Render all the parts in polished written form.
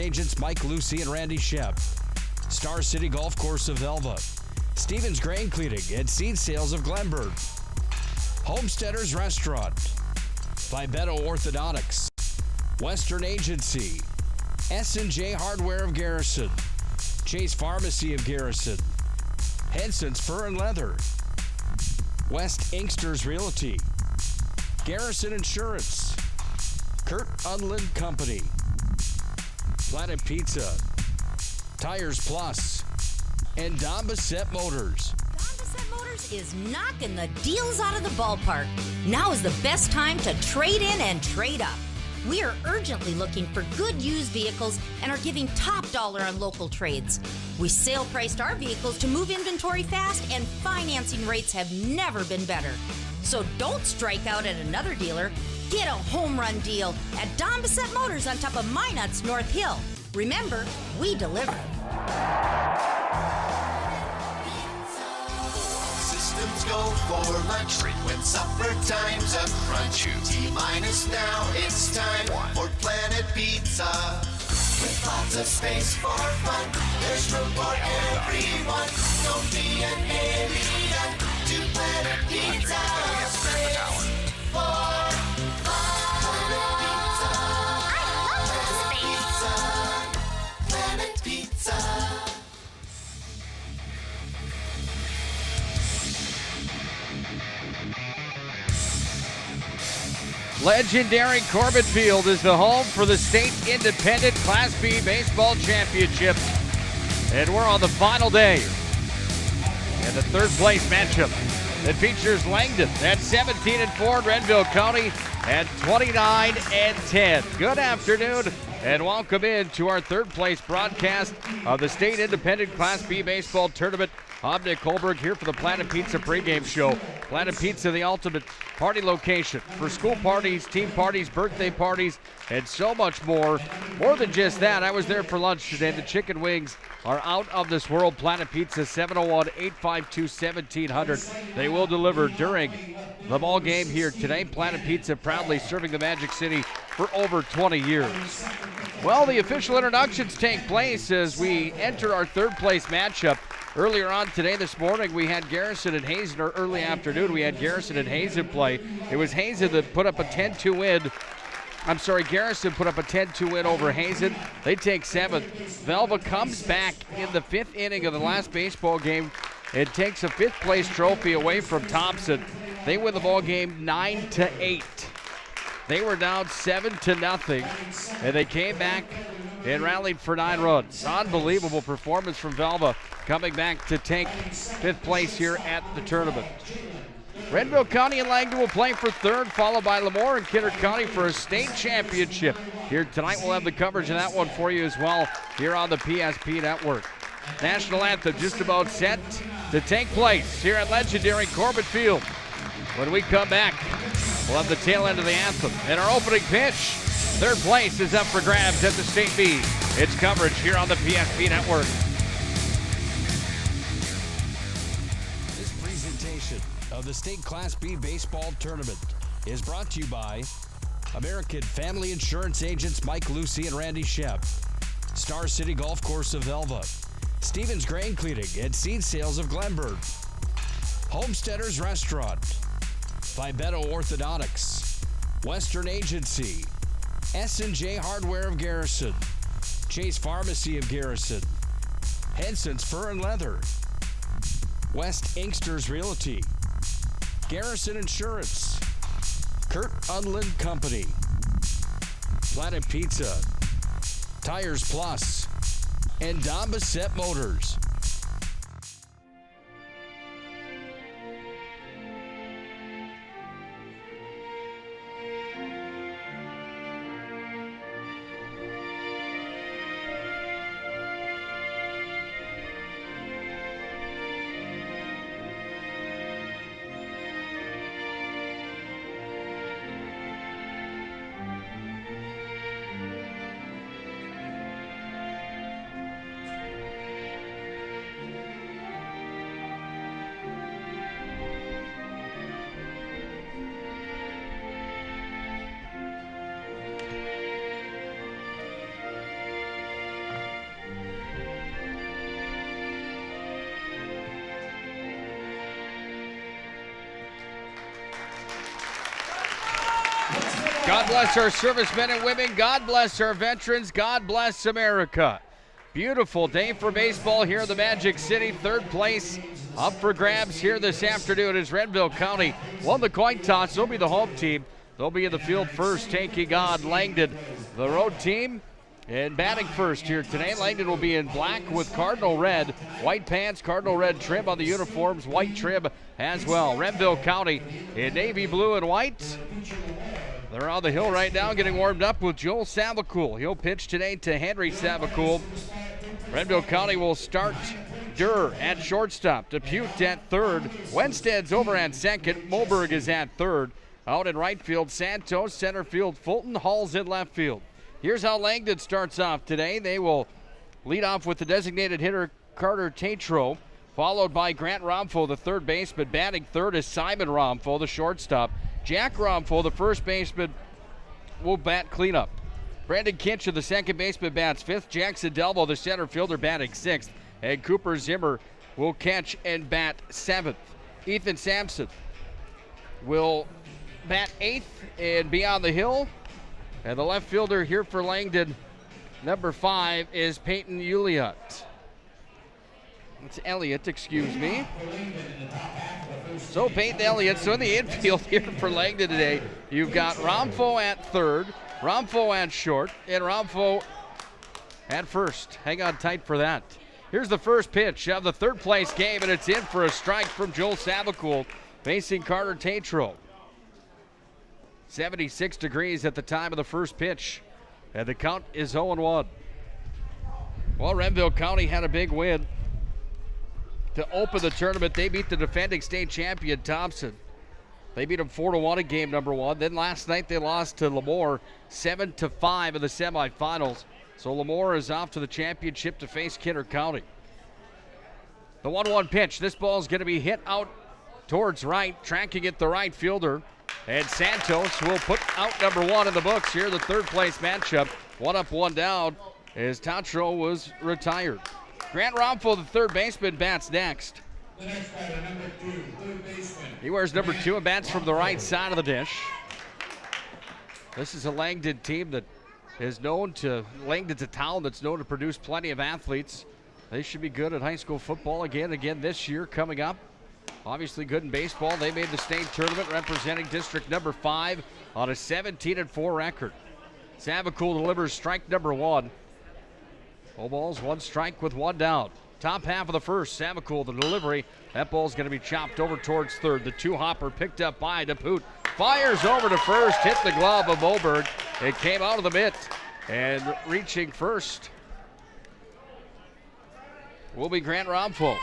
Agents Mike Lucy and Randy Shep. Star City Golf Course of Velva. Stevens Grain Cleaning and Seed Sales of Glenburg. Homesteaders Restaurant. Vibeto Orthodontics. Western Agency. S&J Hardware of Garrison. Chase Pharmacy of Garrison. Henson's Fur and Leather. West Inksters Realty. Garrison Insurance. Kurt Unland Company. Planet Pizza. Tires Plus. And Don Bassett Motors. Don Bassett Motors is knocking the deals out of the ballpark. Now is the best time to trade in and trade up. We are urgently looking for good used vehicles and are giving top dollar on local trades. We sale priced our vehicles to move inventory fast, and financing rates have never been better. So don't strike out at another dealer. Get a home run deal at Don Bassett Motors on top of Minot's North Hill. Remember, we deliver. Systems go for lunch when supper time's a crunch. T-minus now, it's time for Planet Pizza. With lots of space for fun, there's room for everyone. Don't be an alien to Planet Pizza. Space for fun. Planet Pizza. Legendary Corbett Field is the home for the state independent Class B baseball championship. And we're on the final day. And the third place matchup that features Langdon at 17-4 in Renville County at 29-10. Good afternoon and welcome in to our third place broadcast of the state independent Class B baseball tournament. I'm Nick Holberg here for the Planet Pizza pregame show. Planet Pizza, the ultimate party location for school parties, team parties, birthday parties, and so much more. More than just that, I was there for lunch today. The chicken wings are out of this world. Planet Pizza, 701-852-1700. They will deliver during the ball game here today. Planet Pizza proudly serving the Magic City for over 20 years. Well, the official introductions take place as we enter our third place matchup. Earlier on today, this morning, we had Garrison and Hazen, or early afternoon, we had Garrison and Hazen play. It was Hazen that put up a 10-2 win. Garrison put up a 10-2 win over Hazen. They take seventh. Velva comes back in the fifth inning of the last baseball game and takes a fifth place trophy away from Thompson. They win the ball game 9-8. They were down 7-0, and they came back and rallied for 9 runs. Unbelievable performance from Velva, coming back to take fifth place here at the tournament. Renville County and Langdon will play for third, followed by Lemoore and Kidder County for a state championship. Here tonight, we'll have the coverage of that one for you as well here on the PSP Network. National anthem just about set to take place here at legendary Corbett Field. When we come back, we'll have the tail end of the anthem and our opening pitch. Third place is up for grabs at the State B. It's coverage here on the PSP Network. This presentation of the State Class B Baseball Tournament is brought to you by American Family Insurance Agents Mike Lucy and Randy Shep. Star City Golf Course of Velva. Stevens Grain Cleaning and Seed Sales of Glenburg. Homesteaders Restaurant. Vibeto Orthodontics. Western Agency. S&J Hardware of Garrison. Chase Pharmacy of Garrison. Henson's Fur and Leather. West Inksters Realty. Garrison Insurance. Kurt Unland Company. Planet Pizza. Tires Plus. And Don Bassett Motors. God bless our servicemen and women. God bless our veterans. God bless America. Beautiful day for baseball here in the Magic City. Third place up for grabs here this afternoon as Renville County won the coin toss. They'll be the home team. They'll be in the field first, taking on Langdon, the road team. And batting first here today, Langdon will be in black with cardinal red, white pants, cardinal red trim on the uniforms, white trim as well. Renville County in navy blue and white. They're on the hill right now getting warmed up with Joel Savacool. He'll pitch today to Henry Savacool. Renville County will start Durr at shortstop, Depute at third, Wensted's over at second, Moberg is at third. Out in right field, Santos, center field, Fulton, Hall's in left field. Here's how Langdon starts off today. They will lead off with the designated hitter Carter Tatro, followed by Grant Romfo, the third baseman. Batting third is Simon Romfo, the shortstop. Jack Romfo, the first baseman, will bat cleanup. Brandon Kinch, the second baseman, bats fifth. Jackson Delbo, the center fielder, batting sixth. And Cooper Zimmer will catch and bat seventh. Ethan Sampson will bat eighth and be on the hill. And the left fielder here for Langdon, number 5, is Peyton Uliott. It's Elliott, excuse me. So Peyton Elliott. So in the infield here for Langdon today, you've got Romfo at third, Romfo at short, and Romfo at first. Hang on tight for that. Here's the first pitch of the third place game, and it's in for a strike from Joel Savacool, facing Carter Tatro. 76 degrees at the time of the first pitch, and the count is 0-1. Well, Renville County had a big win to open the tournament. They beat the defending state champion Thompson. They beat them 4-1 in game number 1. Then last night they lost to Lemoore 7-5 in the semifinals. So Lemoore is off to the championship to face Kidder County. The 1-1 pitch. This ball is going to be hit out towards right, tracking it the right fielder. And Santos will put out number 1 in the books here, the third place matchup. 1 up, 1 down as Tatro was retired. Grant Romfo, the third baseman, bats next. The next batter, number 2, third baseman. He wears number 2 and bats from the right side of the dish. This is a Langdon team that is known to, Langdon's a town that's known to produce plenty of athletes. They should be good at high school football again this year coming up. Obviously good in baseball. They made the state tournament representing district number 5 on a 17-4 record. Savacool delivers strike number 1. 0 balls, 1 strike with 1 down. Top half of the first, Savacool, the delivery. That ball's going to be chopped over towards third. The 2-hopper picked up by DePute. Fires over to first, hit the glove of Moberg. It came out of the mitt, and reaching first will be Grant Romfo.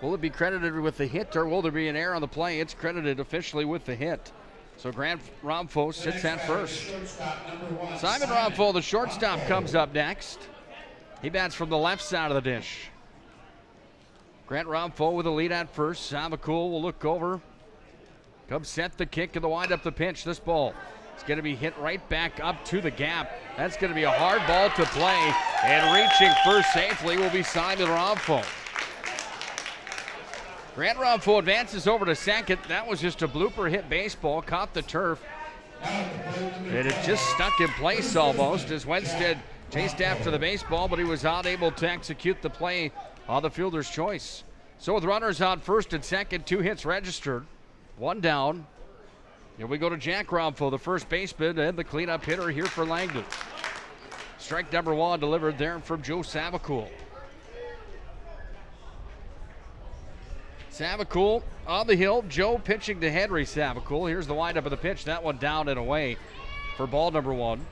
Will it be credited with the hit, or will there be an error on the play? It's credited officially with the hit. So Grant Romfo sits at first. Simon Romfo, the shortstop, comes up next. He bats from the left side of the dish. Grant Romfo with a lead at first. Savacool will look over. Come set the kick and the wind up the pinch. This ball is going to be hit right back up to the gap. That's going to be a hard ball to play. And reaching first safely will be Simon Romfo. Grant Romfo advances over to second. That was just a blooper hit baseball. Caught the turf. And it just stuck in place almost as Wenstead chased after the baseball, but he was unable to execute the play on the fielder's choice. So with runners on first and second, 2 hits registered, 1 down. Here we go to Jack Romfo, the first baseman and the cleanup hitter here for Langdon. Strike number 1 delivered there from Joe Savacool. Savacool on the hill. Joe pitching to Henry Savacool. Here's the windup of the pitch. That one down and away for ball number 1.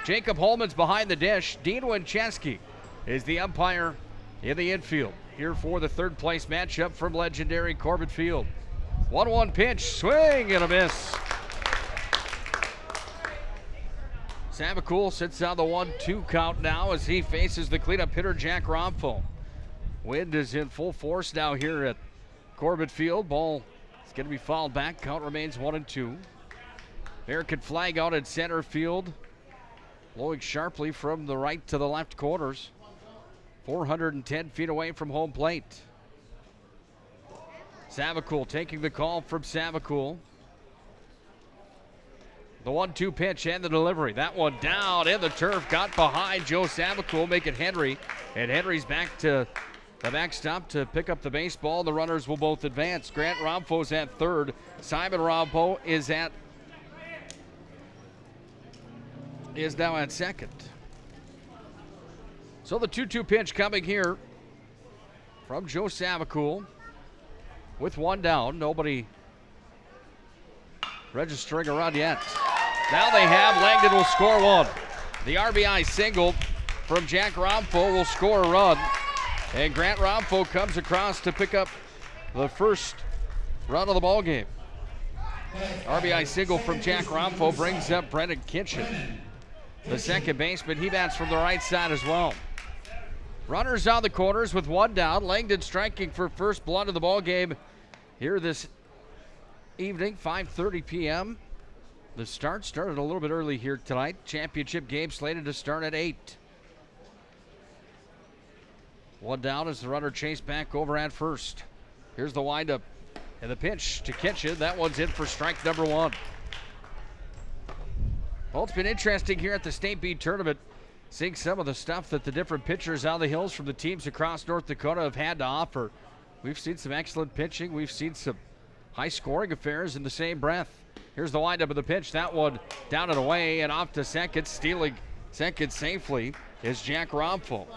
Jacob Holman's behind the dish. Dean Winchesky is the umpire in the infield here for the third place matchup from legendary Corbett Field. 1-1 pitch. Swing and a miss. Savacool sits on the 1-2 count now as he faces the cleanup hitter Jack Romfo. Wind is in full force now here at Corbett Field. Ball is going to be fouled back. Count remains 1-2. American flag out at center field. Blowing sharply from the right to the left corners. 410 feet away from home plate. Savacool taking the call from Savacool. The 1-2 pitch and the delivery. That one down in the turf. Got behind Joe Savacool, making Henry. And Henry's back to the backstop to pick up the baseball. The runners will both advance. Grant Romfo's at third. Simon Rompo is now at second. So the 2-2 pitch coming here from Joe Savacool with one down. Nobody registering a run yet. Now they have. Langdon will score one. The RBI single from Jack Romfo will score a run. And Grant Romfo comes across to pick up the first run of the ball game. RBI single from Jack Romfo brings up Brendan Kitchen, the second baseman. He bats from the right side as well. Runners on the corners with one down. Langdon striking for first blood of the ball game here this evening, 5:30 p.m. The start started a little bit early here tonight. Championship game slated to start at 8. One down as the runner chased back over at first. Here's the windup and the pitch to Kitchen. That one's in for strike number one. Well, it's been interesting here at the State B tournament, seeing some of the stuff that the different pitchers on the hills from the teams across North Dakota have had to offer. We've seen some excellent pitching. We've seen some high-scoring affairs in the same breath. Here's the windup of the pitch. That one down and away and off to second. Stealing second safely is Jack Romfo.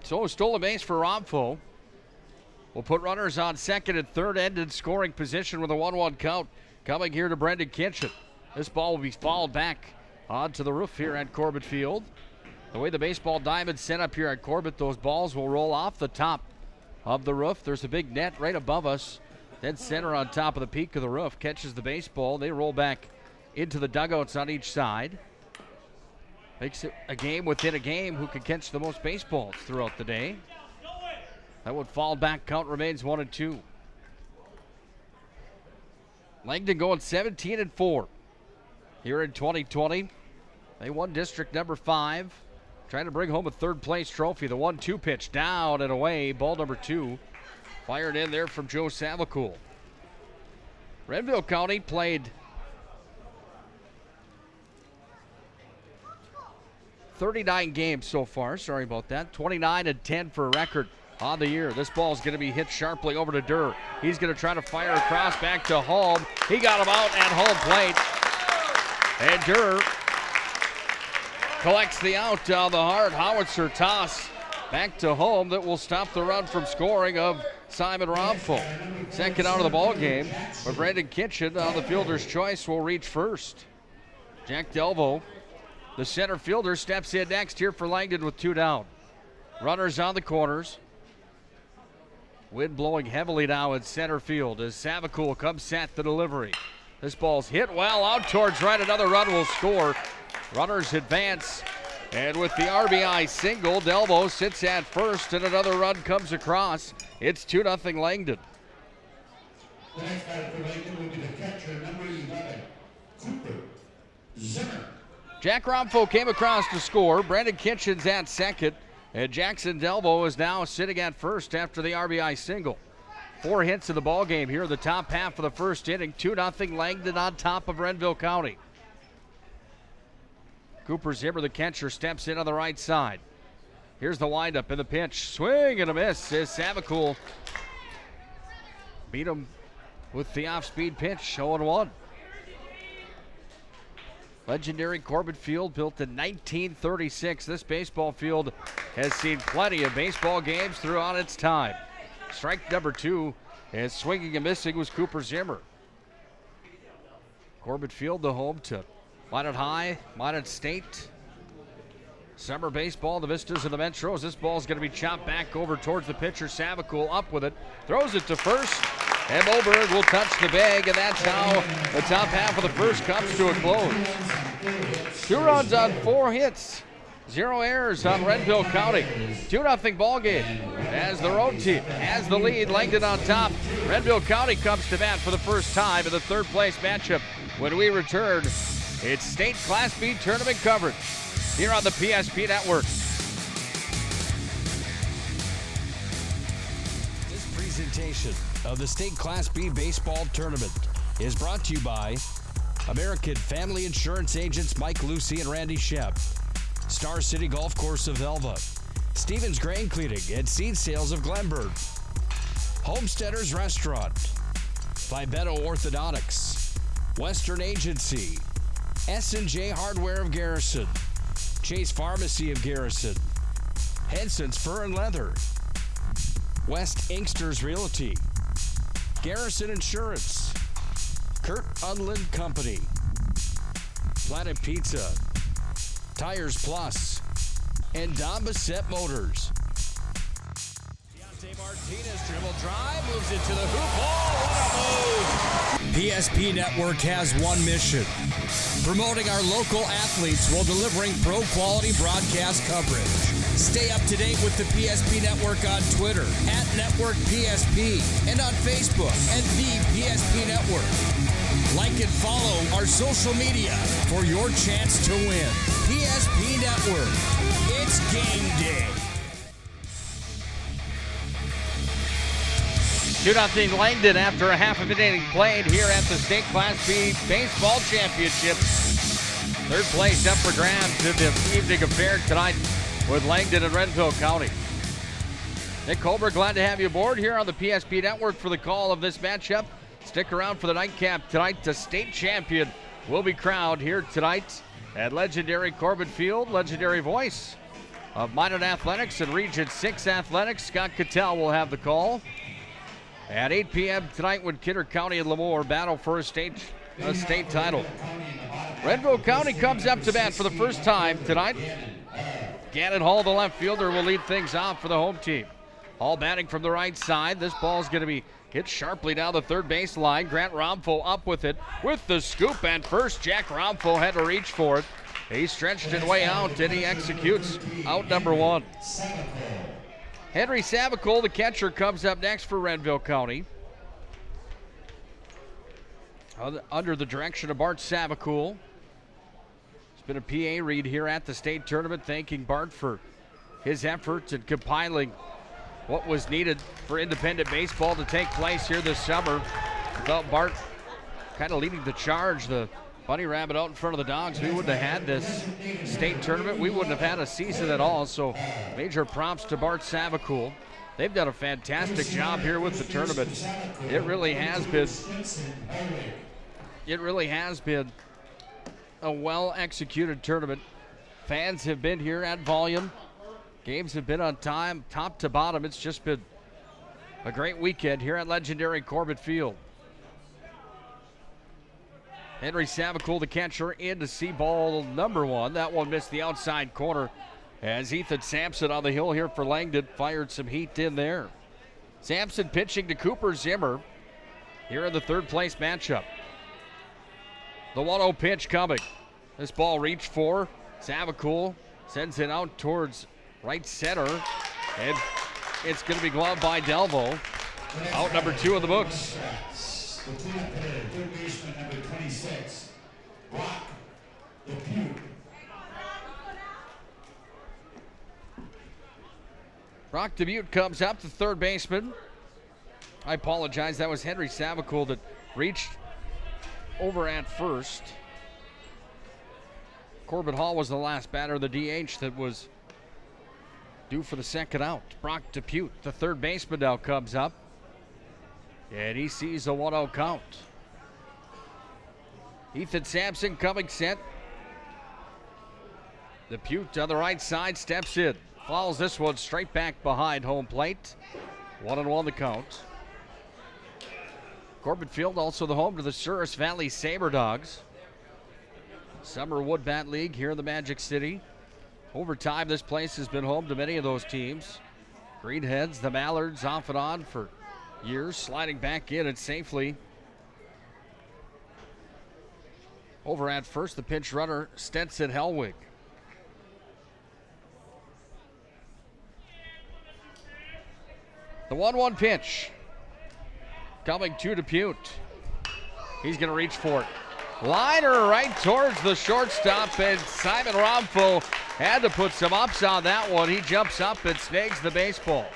So a stolen base for Romfo. We'll put runners on second and third, end in scoring position with a 1-1 count. Coming here to Brendan Kitchen. This ball will be fouled back onto the roof here at Corbett Field. The way the baseball diamond's set up here at Corbett, those balls will roll off the top of the roof. There's a big net right above us. Dead center on top of the peak of the roof. Catches the baseball. They roll back into the dugouts on each side. Makes it a game within a game who can catch the most baseballs throughout the day. That would fall back. Count remains 1-2. Langdon going 17-4 here in 2020. They won district number 5. Trying to bring home a third place trophy. The 1-2 pitch down and away. Ball number 2. Fired in there from Joe Savacool. Renville County played 39 games so far. Sorry about that. 29-10 for a record on the year. This ball is going to be hit sharply over to Durr. He's going to try to fire across back to Holm. He got him out at home plate. And Durr collects the out on the hard howitzer toss back to Holm that will stop the run from scoring of Simon Romfo. Second out of the ball game, but Brendan Kitchen on the fielder's choice will reach first. Jack Delvo, the center fielder, steps in next here for Langdon with 2 down. Runners on the corners. Wind blowing heavily now in center field as Savacool comes set the delivery. This ball's hit well out towards right. Another run will score. Runners advance. And with the RBI single, Delvo sits at first and another run comes across. It's 2-0 Langdon. The next batter for Langdon will be the catcher, number 11, Cooper Zimmer. Jack Romfo came across to score. Brendan Kitchen's at second. And Jackson Delvo is now sitting at first after the RBI single. 4 hits in the ball game here in the top half of the first inning. 2-0 Langdon on top of Renville County. Cooper Zimmer, the catcher, steps in on the right side. Here's the windup and the pitch. Swing and a miss as Savacool beat him with the off-speed pitch, 0-1. Legendary Corbett Field, built in 1936. This baseball field has seen plenty of baseball games throughout its time. Strike number 2, and swinging and missing was Cooper Zimmer. Corbett Field, the home to Minot High, Minot State. Summer baseball, the Vistas and the Metros. This ball is going to be chopped back over towards the pitcher. Savacool up with it, throws it to first, and Moberg will touch the bag, and that's how the top half of the first comes to a close. 2 runs on 4 hits, 0 errors on Renville County. 2-0 ball game as the road team has the lead. Langdon on top. Renville County comes to bat for the first time in the third place matchup. When we return, it's State Class B tournament coverage here on the PSP Network. This presentation of the State Class B Baseball Tournament is brought to you by American Family Insurance Agents Mike Lucy and Randy Shep, Star City Golf Course of Elva, Stevens Grain Cleaning and Seed Sales of Glenburg, Homesteaders Restaurant, Fibeto Orthodontics, Western Agency, S&J Hardware of Garrison, Chase Pharmacy of Garrison, Henson's Fur and Leather, West Inksters Realty, Garrison Insurance, Kurt Unland Company, Planet Pizza, Tires Plus, and Don Bissett Motors. Deontay Martinez dribble drive, moves it to the hoop. Oh, what a move! PSP Network has one mission: promoting our local athletes while delivering pro-quality broadcast coverage. Stay up to date with the PSP Network on Twitter @NetworkPSP and on Facebook @The PSP Network. Like and follow our social media for your chance to win. PSP Network. It's game day. 2-0 Langdon after a half of an inning played here at the State Class B Baseball Championship. Third place up for grabs in the evening affair tonight with Langdon and Renville County. Nick Colbert, glad to have you aboard here on the PSP Network for the call of this matchup. Stick around for the nightcap tonight. The state champion will be crowned here tonight at legendary Corbett Field. Legendary voice of Minot Athletics and Region 6 Athletics, Scott Cattell, will have the call. At 8 p.m. tonight when Kidder County and Lemoore battle for a state title. Renville County comes up to bat for the first time tonight. Gannon Hall, the left fielder, will lead things off for the home team. Hall batting from the right side. This ball's going to be hit sharply down the third base line. Grant Romfo up with it with the scoop at first. Jack Romfo had to reach for it. He stretched it way out and he executes out number one. Henry Savicole, the catcher, comes up next for Renville County. Under the direction of Bart Savicole. It's been a PA read here at the state tournament, thanking Bart for his efforts in compiling what was needed for independent baseball to take place here this summer. Without Bart kind of leading the charge, the Bunny Rabbit out in front of the Dogs, we wouldn't have had this state tournament. We wouldn't have had a season at all. So major props to Bart Savicole. They've done a fantastic job here with the tournament. It really has been a well-executed tournament. Fans have been here at volume. Games have been on time, top to bottom. It's just been a great weekend here at legendary Corbett Field. Henry Savicole, the catcher, in to see ball number one. That one missed the outside corner as Ethan Sampson on the hill here for Langdon fired some heat in there. Sampson pitching to Cooper Zimmer here in the third place matchup. The 1-0 pitch coming. This ball reached for. Savicole sends it out towards right center, and it's going to be gloved by Delvo. Out number two in the books. The cleanup hitter, third baseman number 26, Brock Dupuque. Brock Dubuque comes up, the third baseman. I apologize, that was Henry Savicole that reached over at first. Corbett Hall was the last batter, the DH that was due for the second out. Brock Dupuque, the third baseman, now comes up. And he sees a 1-0 count. Ethan Sampson coming set. Dupuque on the right side steps in. Fouls this one straight back behind home plate. 1-1 the count. Corbett Field also the home to the Souris Valley Sabre Dogs. Summer Wood Bat League here in the Magic City. Over time, this place has been home to many of those teams. Greenheads, the Mallards off and on for years, sliding back in and safely. Over at first, the pinch runner, Stenson Helwig. The 1-1 pitch coming to Dupuque. He's going to reach for it. Liner right towards the shortstop, and Simon Romfo had to put some ups on that one. He jumps up and snags the baseball.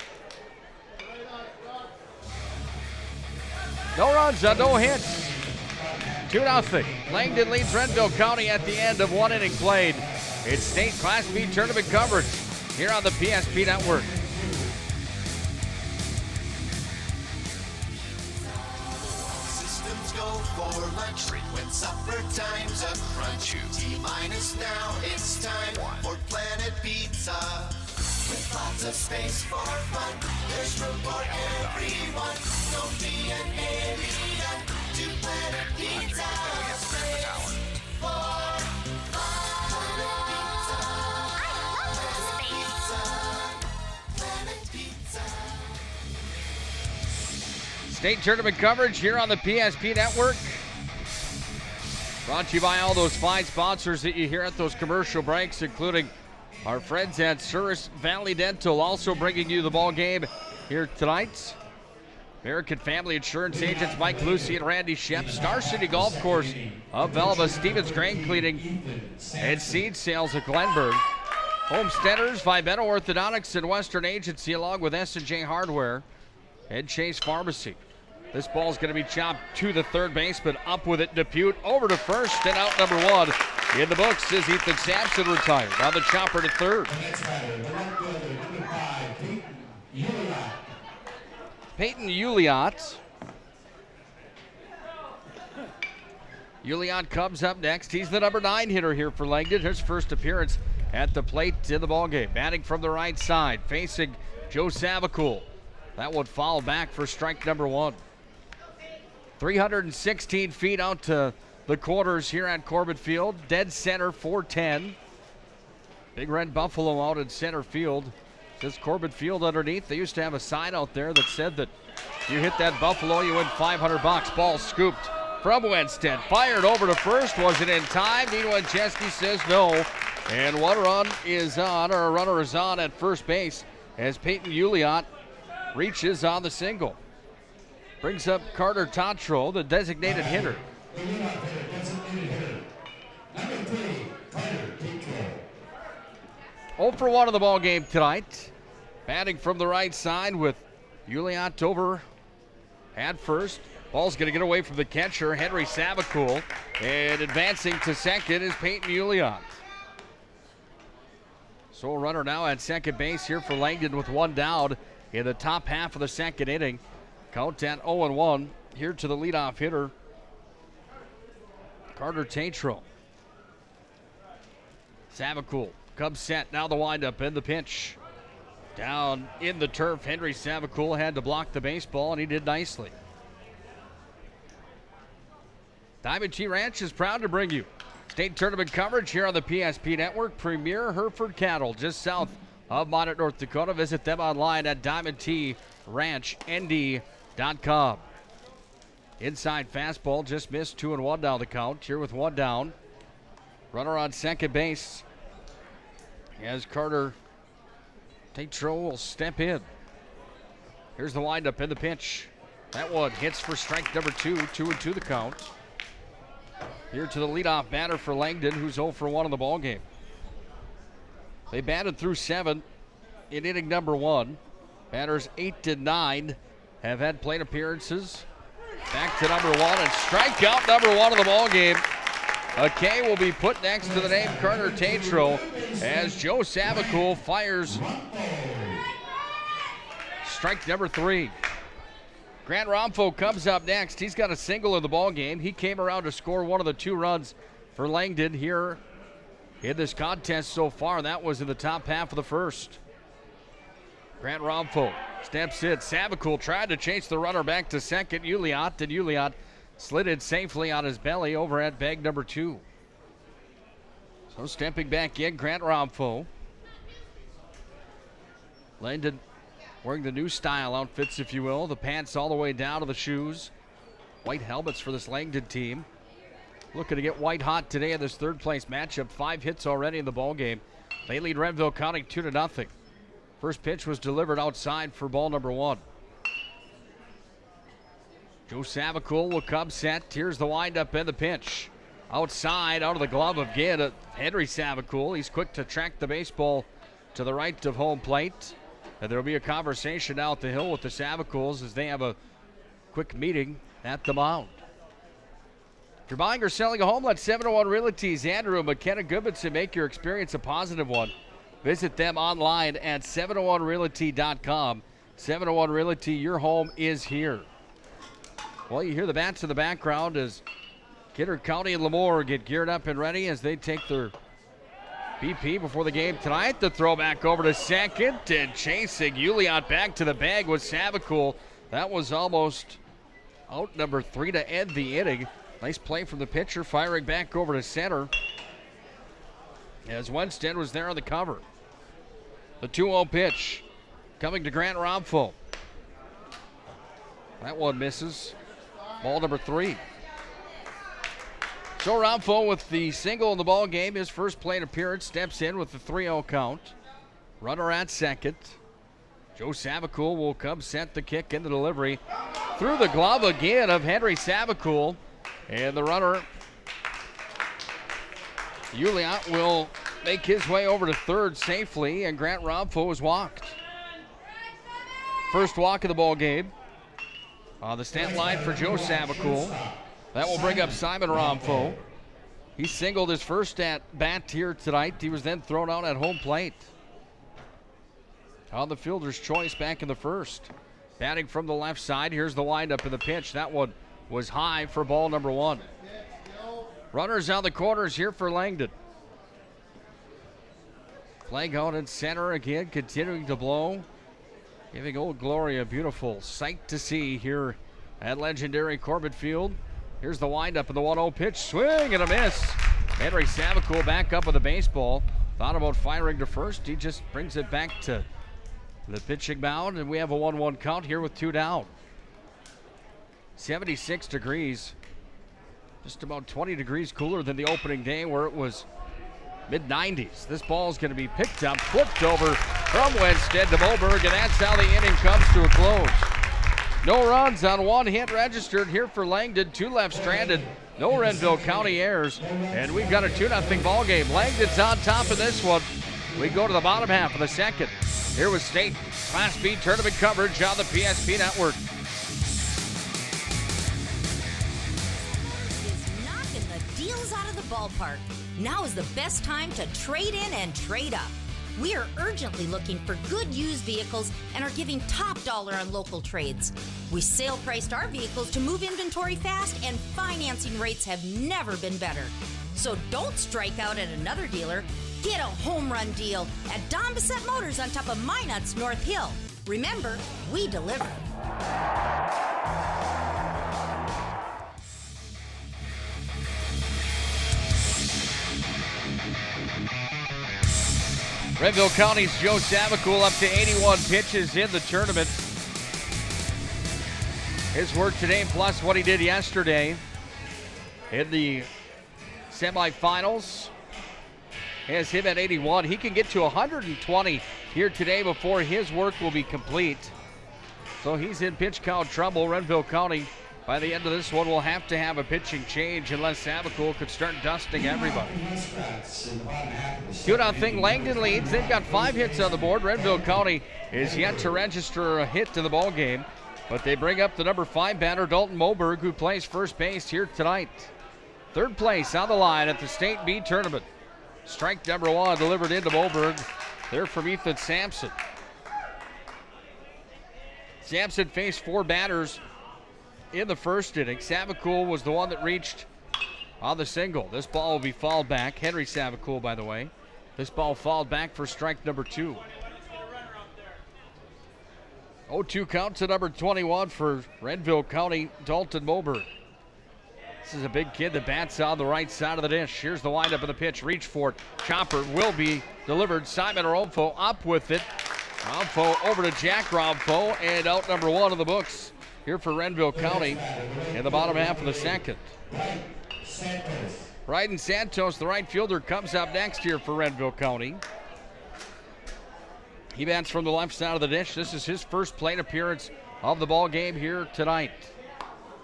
No runs on no hits. 2-0. Langdon leads Renville County at the end of 1 inning played. It's state Class B tournament coverage here on the PSP Network. Systems go for lunch break when supper time's a crunch. T-minus now, it's time for Planet Pizza. With lots of space for fun, there's room for everyone. Don't be an alien to Planet Pizza. Space for fun. Planet Pizza. State tournament coverage here on the PSP Network. Brought to you by all those fine sponsors that you hear at those commercial breaks, including our friends at Souris Valley Dental, also bringing you the ball game here tonight. American Family Insurance Agents Mike Lucy and Randy Shep. Star City Golf Course of Velva. Stevens Grain Cleaning and Seed Sales of Glenburg. Homesteaders, Vibeno Orthodontics and Western Agency, along with S&J Hardware and Chase Pharmacy. This ball's going to be chopped to the third baseman. Up with it, Depute over to first, and out number 1. In the books is Ethan Sampson retired. On the chopper to third. The next batter, the right fielder, number 5, Peyton Uliot. Peyton Uliot. Uliot comes up next. He's the number 9 hitter here for Langdon. His first appearance at the plate in the ballgame. Batting from the right side, facing Joe Savacool. That would foul back for strike number 1. 316 feet out to the quarters here at Corbett Field. Dead center, 410. Big Red Buffalo out in center field. Says Corbett Field underneath. They used to have a sign out there that said that you hit that Buffalo, you win $500. Ball scooped from Winstead. Fired over to first. Was it in time? Nino Winchesky says no. And one run is on, or a runner is on at first base as Peyton Uliot reaches on the single. Brings up Carter Tatro, the designated hitter. The leadoff hitter, designated hitter, number 3, Carter Tatro. 0 for 1 in the ball game tonight. Batting from the right side with Uliot over at first. Ball's going to get away from the catcher, Henry Savacool. And advancing to second is Peyton Uliot. So a runner now at second base here for Langdon with 1 down in the top half of the second inning. Count at 0-1 here to the leadoff hitter, Carter Tatro. Savacool, Cubs set, now the windup and the pitch. Down in the turf, Henry Savacool had to block the baseball, and he did nicely. Diamond T Ranch is proud to bring you state tournament coverage here on the PSP Network. Premier Hereford Cattle, just south of Monmouth, North Dakota. Visit them online at DiamondTRanchND.com. Inside fastball, just missed. 2-1 down the count. Here with 1 down. Runner on second base as Carter Tatro will step in. Here's the windup and the pitch. That one hits for strike number 2. 2-2 the count. Here to the leadoff batter for Langdon, who's 0 for 1 in the ballgame. They batted through 7 in inning number 1. Batters 8 to 9 have had plate appearances. Back to number 1 and strikeout number 1 of the ball game. A K will be put next to the name Carter Tatro as Joe Savacool fires strike number 3. Grant Romfo comes up next. He's got a single in the ball game. He came around to score 1 of the 2 runs for Langdon here in this contest so far. That was in the top half of the first. Grant Romfo steps in. Savacool tried to chase the runner back to second. Uliot, and Uliot slid it safely on his belly over at bag number 2. So stepping back in, Grant Romfo. Langdon wearing the new style outfits, if you will. The pants all the way down to the shoes. White helmets for this Langdon team. Looking to get white hot today in this third place matchup. 5 hits already in the ballgame. They lead Renville County 2-0. First pitch was delivered outside for ball number 1. Joe Savacool will come set. Here's the windup and the pitch. Outside, out of the glove of Henry Savacool. He's quick to track the baseball to the right of home plate. And there'll be a conversation out the hill with the Savacools as they have a quick meeting at the mound. If you're buying or selling a home, let 701 Realty's Andrew and McKenna Goodmanson make your experience a positive one. Visit them online at 701realty.com. 701 Realty, your home is here. Well, you hear the bats in the background as Kidder County and Lemoore get geared up and ready as they take their BP before the game tonight. The throw back over to second, and chasing Uliot back to the bag was Savakul. That was almost out number 3 to end the inning. Nice play from the pitcher, firing back over to center as Wenstead was there on the cover. The 2-0 pitch coming to Grant Romfo. That one misses. Ball number 3. So Romfo with the single in the ball game, his first plate appearance, steps in with the 3-0 count. Runner at second. Joe Savakul will come set the kick in the delivery. Through the glove again of Henry Savakul. And the runner, Uliot, will make his way over to third safely, and Grant Romfo is walked. First walk of the ball game. On the stat line for Joe Savakul. That will bring up Simon Romfo. He singled his first at bat here tonight. He was then thrown out at home plate. On the fielder's choice back in the first. Batting from the left side. Here's the windup in the pitch. That one was high for ball number 1. Runners on the corners here for Langdon. Flag out in center again, continuing to blow. Giving Old Glory a beautiful sight to see here at legendary Corbett Field. Here's the windup of the 1-0 pitch. Swing and a miss. Henry Savakul back up with the baseball. Thought about firing to first. He just brings it back to the pitching mound, and we have a 1-1 count here with 2 down. 76 degrees. Just about 20 degrees cooler than the opening day where it was mid-90s. This ball is going to be picked up, flipped over from Wenstead to Moberg, and that's how the inning comes to a close. No runs on 1 hit registered here for Langdon. 2 left stranded. No Renville County errors. And we've got a 2-0 ball game. Langdon's on top of this one. We go to the bottom half of the second. Here was state Class B tournament coverage on the PSP Network. Is knocking the deals out of the ballpark. Now is the best time to trade in and trade up. We are urgently looking for good used vehicles and are giving top dollar on local trades. We sale priced our vehicles to move inventory fast, and financing rates have never been better. So don't strike out at another dealer. Get a home run deal at Don Bissett Motors on top of Minot's North Hill. Remember, we deliver. Renville County's Joe Savakul up to 81 pitches in the tournament. His work today plus what he did yesterday in the semifinals has him at 81. He can get to 120 here today before his work will be complete. So he's in pitch count trouble. Renville County, by the end of this one, will have to have a pitching change unless Savakul could start dusting everybody. 2-0 Langdon leads. They've got 5 hits on the board. Renville County is yet to register a hit to the ball game, but they bring up the number 5 batter, Dalton Moberg, who plays first base here tonight. Third place on the line at the State B tournament. Strike number 1 delivered into Moberg. There from Ethan Sampson. Sampson faced 4 batters in the first inning. Savakul was the one that reached on the single. This ball will be fouled back. Henry Savakul, by the way. This ball fouled back for strike number 2. 0-2 count to number 21 for Renville County, Dalton Moberg. This is a big kid that bats on the right side of the dish. Here's the windup of the pitch. Reach for it. Chopper will be delivered. Simon Romfo up with it. Romfo over to Jack Romfo, and out number 1 of the books here for Renville County in the bottom half of the second. Ryden Santos, the right fielder, comes up next here for Renville County. He bats from the left side of the dish. This is his first plate appearance of the ball game here tonight.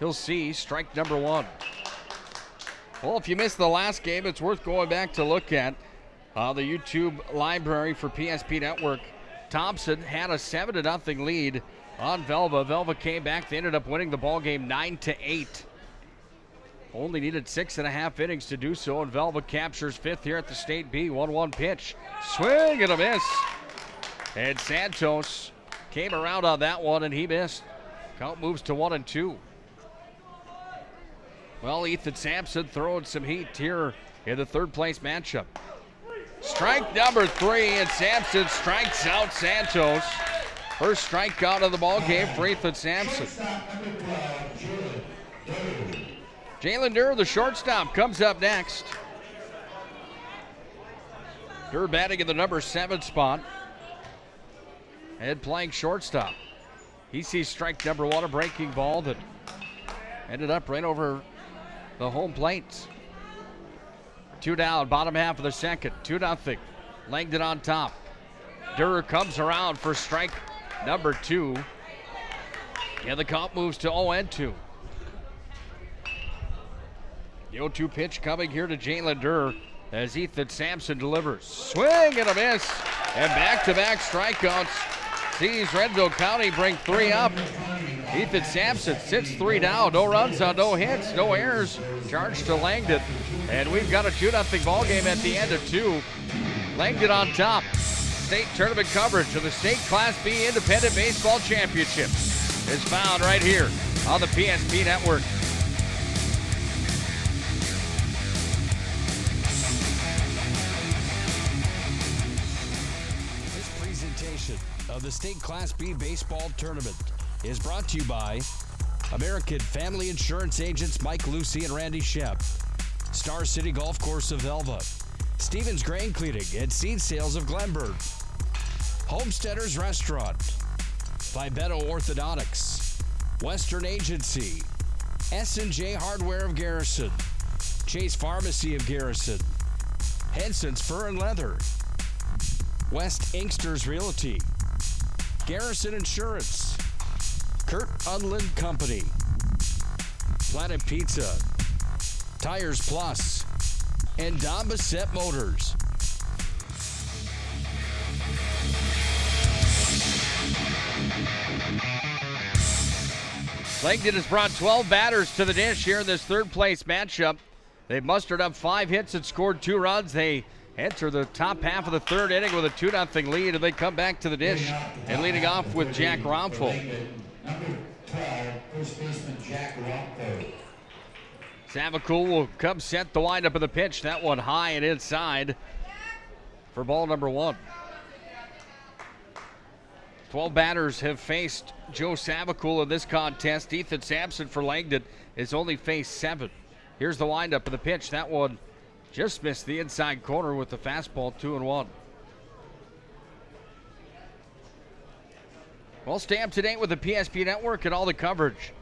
He'll see strike number 1. Well, if you missed the last game, it's worth going back to look at the YouTube library for PSP Network. Thompson had a 7-0 lead on Velva. Velva came back. They ended up winning the ball game 9-8. Only needed 6.5 innings to do so, and Velva captures 5th here at the State B. 1-1 pitch. Swing and a miss. And Santos came around on that one, and he missed. Count moves to 1-2. Well, Ethan Sampson throwing some heat here in the third place matchup. Strike number 3, and Sampson strikes out Santos. First strikeout of the ball game for Ethan Sampson. Jalen Durr, the shortstop, comes up next. Durr batting in the number 7 spot and playing shortstop. He sees strike number 1, a breaking ball that ended up right over the home plate. 2 down, bottom half of the second, 2-0. Langdon on top. Durr comes around for strike number 2. And the count moves to 0-2. The 0-2 pitch coming here to Jalen Durr as Ethan Sampson delivers. Swing and a miss. And back-to-back strikeouts sees Renville County bring 3 up. Ethan Sampson sits 3 down. No runs on no hits, no errors. Charged to Langdon. And we've got a 2-0 ball game at the end of 2. Langdon on top. State tournament coverage of the State Class B Independent Baseball Championship is found right here on the PSP Network. This presentation of the State Class B Baseball Tournament is brought to you by American Family Insurance Agents Mike Lucy and Randy Shep, Star City Golf Course of Velva, Stevens Grain Cleaning and Seed Sales of Glenburg, Homesteaders Restaurant, Fibeto Orthodontics, Western Agency, S&J Hardware of Garrison, Chase Pharmacy of Garrison, Henson's Fur and Leather, West Inksters Realty, Garrison Insurance, Kurt Unland Company, Planet Pizza, Tires Plus, and Don Bassett Motors. Langdon has brought 12 batters to the dish here in this third place matchup. They've mustered up 5 hits and scored 2 runs. They enter the top half of the third inning with a 2-0 lead, and they come back to the dish. And leading off with Jack Romful. Number 12, first baseman Jack Rockford. Savakul will come set the windup of the pitch. That one high and inside for ball number 1. 12 batters have faced Joe Savakul in this contest. Ethan Sampson for Langdon has only faced 7. Here's the windup of the pitch. That one just missed the inside corner with the fastball, 2-1. Well, stay up to date with the PSP Network and all the coverage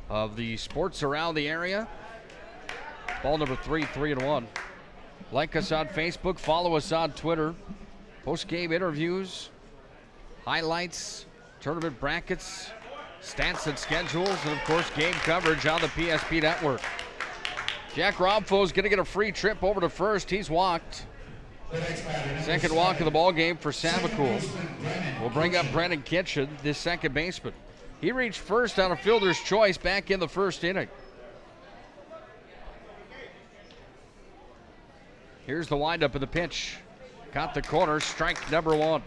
of the sports around the area. Ball number 3, 3-1. Like us on Facebook, follow us on Twitter. Post-game interviews, highlights, tournament brackets, stats and schedules, and of course game coverage on the PSP Network. Jack Romfo is going to get a free trip over to first. He's walked. Second walk of the ball game for Savakul. We'll bring up Brennan Kitchen, this second baseman. He reached first on a fielder's choice back in the first inning. Here's the windup of the pitch. Caught the corner, strike number 1.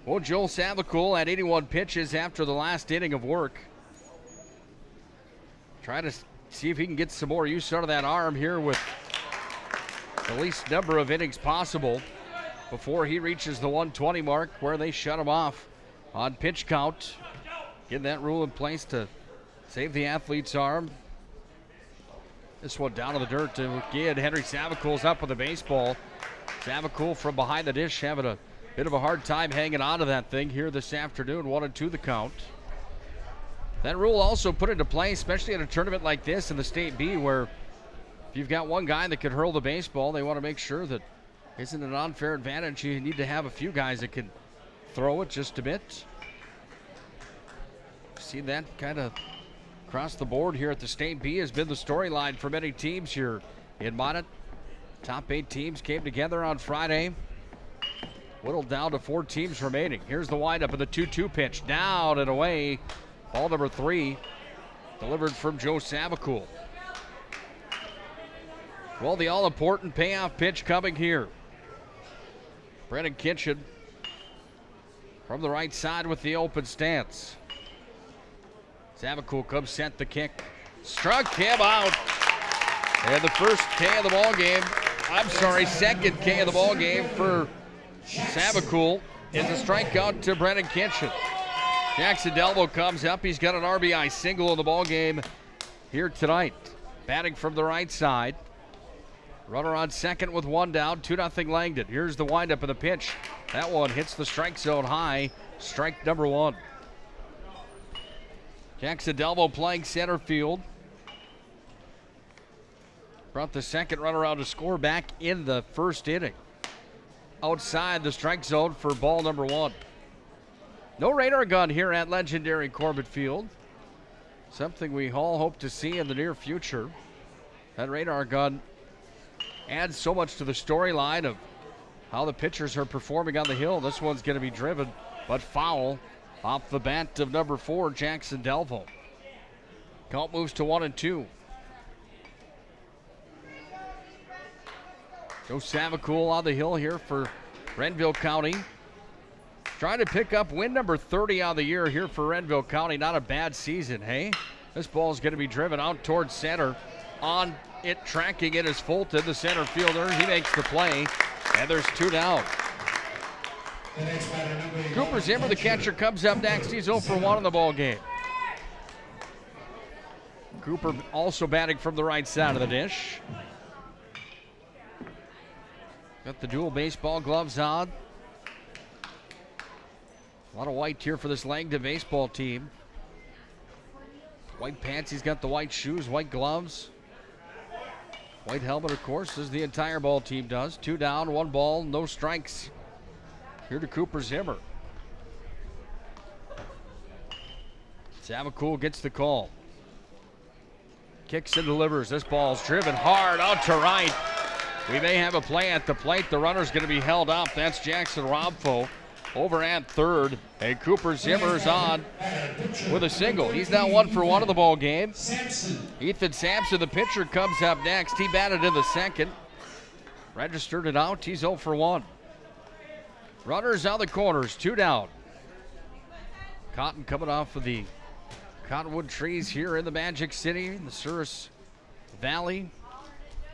Well, Joel Savakul had 81 pitches after the last inning of work. Try to see if he can get some more use out of that arm here with the least number of innings possible before he reaches the 120 mark where they shut him off on pitch count. Getting that rule in place to save the athlete's arm. This one down to the dirt to Gid. Henry Savakul's up with the baseball. Savakul from behind the dish having a bit of a hard time hanging on to that thing here this afternoon. 1-2 the count. That rule also put into play, especially in a tournament like this in the State B, where if you've got one guy that can hurl the baseball, they want to make sure that isn't an unfair advantage. You need to have a few guys that can throw it just a bit. See that kind of across the board here at the State B has been the storyline for many teams here in Monmouth. Top 8 teams came together on Friday. Whittled down to 4 teams remaining. Here's the windup of the 2-2 pitch. Down and away. Ball number 3. Delivered from Joe Savacool. Well, the all-important payoff pitch coming here. Brennan Kitchen from the right side with the open stance. Savacool comes set the kick. Struck him out. And the first K of the ball game, second K of the ball game for Savacool is a strikeout to Brennan Kitchen. Jackson Delvo comes up. He's got an RBI single in the ball game here tonight. Batting from the right side. Runner on second with one down, 2-0 Langdon. Here's the windup of the pitch. That one hits the strike zone high. Strike number one. Jackson Delvo playing center field. Brought the second runner out to score back in the first inning. Outside the strike zone for ball number one. No radar gun here at legendary Corbett Field. Something we all hope to see in the near future. That radar gun adds so much to the storyline of how the pitchers are performing on the hill. This one's going to be driven, but foul off the bat of number 4, Jackson Delvo. Count moves to 1-2. Joe Savacool on the hill here for Renville County. Trying to pick up win number 30 on the year here for Renville County. Not a bad season, hey? This ball is going to be driven out towards center. On it, tracking it is Fulton, the center fielder. He makes the play, and there's 2 down. Cooper Zimmer, the catcher, comes up next. He's 0 for 1 in the ball game. Cooper also batting from the right side of the dish. Got the dual baseball gloves on. A lot of white here for this Langdon baseball team. White pants, he's got the white shoes, white gloves. White helmet, of course, as the entire ball team does. 2 down, 1 ball, no strikes. Here to Cooper Zimmer. Savacool gets the call. Kicks and delivers. This ball's driven hard out to right. We may have a play at the plate. The runner's going to be held up. That's Jackson Robfo over at third. And Cooper Zimmer's on with a single. He's now 1 for 1 of the ball game. Ethan Sampson, the pitcher, comes up next. He batted in the second. Registered it out. He's 0 for 1. Runners on the corners. 2 down. Cotton coming off of the cottonwood trees here in the Magic City, in the Souris Valley.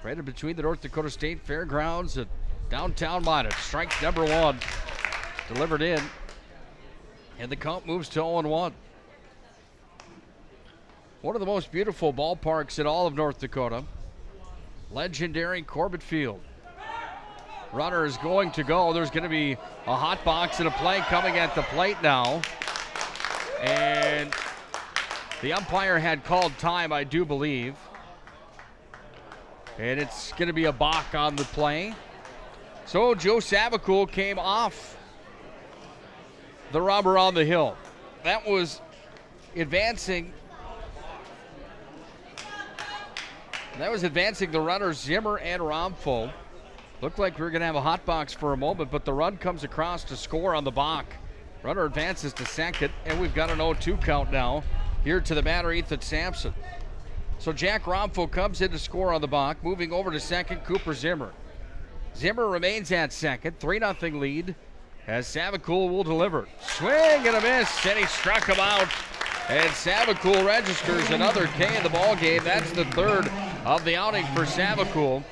Right in between the North Dakota State Fairgrounds and downtown Minot. Strike number 1. Delivered in. And the count moves to 0-1. One of the most beautiful ballparks in all of North Dakota. Legendary Corbett Field. Runner is going to go. There's going to be a hot box and a play coming at the plate now. And the umpire had called time, I do believe. And it's going to be a balk on the play. So Joe Savacool came off the rubber on the hill. That was advancing. That was advancing the runners Zimmer and Romfo. Looked like we were going to have a hot box for a moment, but the run comes across to score on the balk. Runner advances to second, and we've got an 0-2 count now here to the batter, Ethan Sampson. So Jack Romfo comes in to score on the balk. Moving over to second, Cooper Zimmer. Zimmer remains at second, 3-0 lead as Savacool will deliver. Swing and a miss, and he struck him out. And Savacool registers another K in the ball game. That's the third of the outing for Savacool.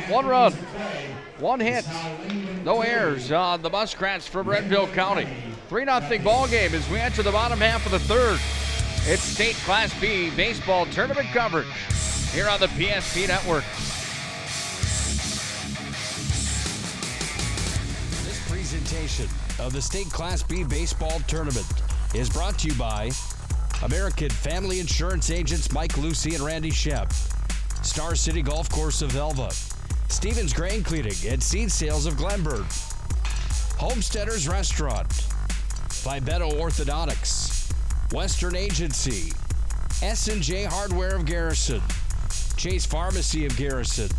1 run, 1 hit, no errors on the Muskrats from Renville County. 3-0 ball game as we enter the bottom half of the third. It's State Class B baseball tournament coverage here on the PSP Network. This presentation of the State Class B baseball tournament is brought to you by American Family Insurance Agents Mike Lucy and Randy Shep, Star City Golf Course of Elva, Stevens Grain Cleaning and Seed Sales of Glenburn, Homesteaders Restaurant, Fibeto Orthodontics, Western Agency, S&J Hardware of Garrison, Chase Pharmacy of Garrison,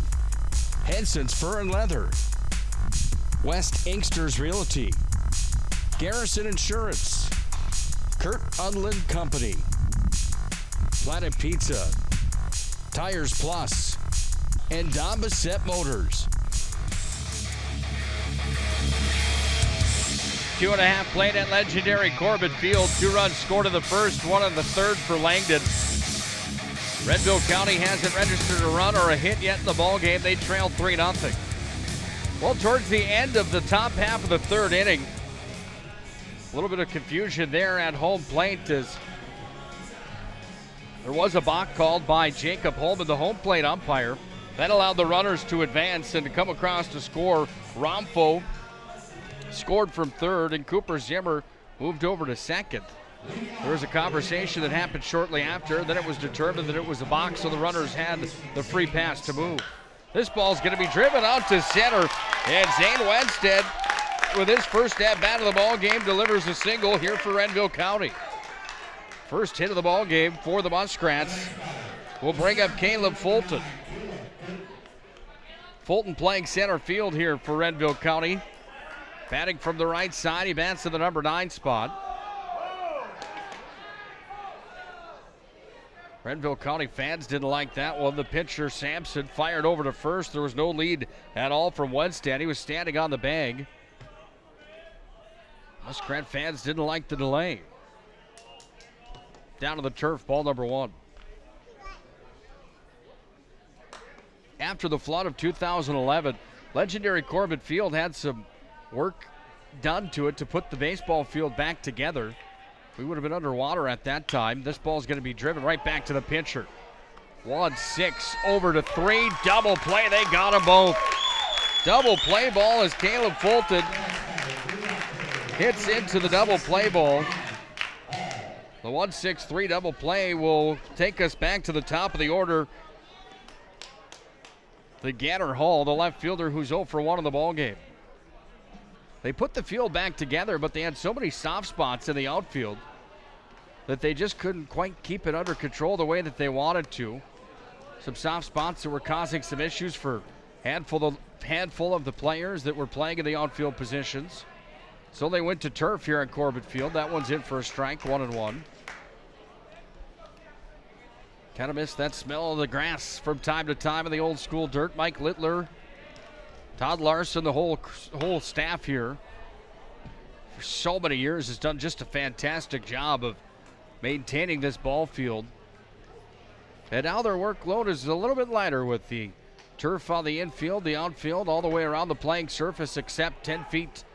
Henson's Fur and Leather, West Inksters Realty, Garrison Insurance, Kurt Unland Company, Planet Pizza, Tires Plus, and Don Bissett Motors. 2.5 played at legendary Corbett Field. 2 runs scored in the first, 1 in the third for Langdon. Renville County hasn't registered a run or a hit yet in the ball game. They trail 3-0. Well, towards the end of the top half of the third inning, a little bit of confusion there at home plate as there was a balk called by Jacob Holman, the home plate umpire. That allowed the runners to advance and to come across to score. Romfo scored from third, and Cooper Zimmer moved over to second. There was a conversation that happened shortly after. Then it was determined that it was a balk, so the runners had the free pass to move. This ball's going to be driven out to center, and Zane Wenstead, with his first at-bat of the ball game, delivers a single here for Renville County. First hit of the ball game for the Muskrats will bring up Caleb Fulton. Fulton playing center field here for Renville County. Batting from the right side, he bats to the number 9 spot. Renville County fans didn't like that one. The pitcher, Sampson, fired over to first. There was no lead at all from Wenstead. He was standing on the bag. Muskrat fans didn't like the delay. Down to the turf, ball number 1. After the flood of 2011, legendary Corbett Field had some work done to it to put the baseball field back together. We would have been underwater at that time. This ball's going to be driven right back to the pitcher. 1-6 over to 3. Double play. They got them both. Double play ball as Caleb Fulton hits into the double play ball. The 1-6-3 double play will take us back to the top of the order. The Ganner Hall, the left fielder who's 0 for 1 in the ball game. They put the field back together, but they had so many soft spots in the outfield that they just couldn't quite keep it under control the way that they wanted to. Some soft spots that were causing some issues for handful of the players that were playing in the outfield positions. So they went to turf here at Corbett Field. That one's in for a strike, 1-1. Kind of miss that smell of the grass from time to time in the old school dirt. Mike Littler, Todd Larson, the whole staff here for so many years has done just a fantastic job of maintaining this ball field. And now their workload is a little bit lighter with the turf on the infield, the outfield, all the way around the playing surface except 10 feet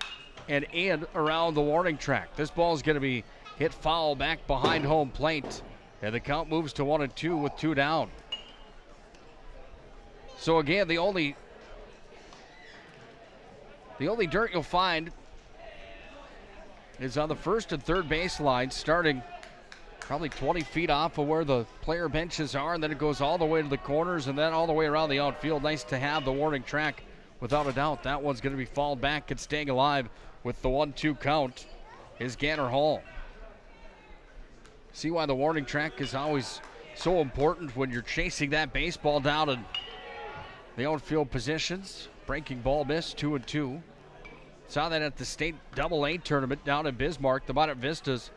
and in around the warning track. This ball is going to be hit foul back behind home plate. And the count moves to 1-2 with 2 down. So again, the only dirt you'll find is on the first and third baseline, starting probably 20 feet off of where the player benches are, and then it goes all the way to the corners and then all the way around the outfield. Nice to have the warning track, without a doubt. That one's going to be fouled back and staying alive with the 1-2 count is Ganner Hall. See why the warning track is always so important when you're chasing that baseball down in the outfield positions. Breaking ball miss, 2-2. Saw that at the state AA tournament down in Bismarck. The Bonnet Vistas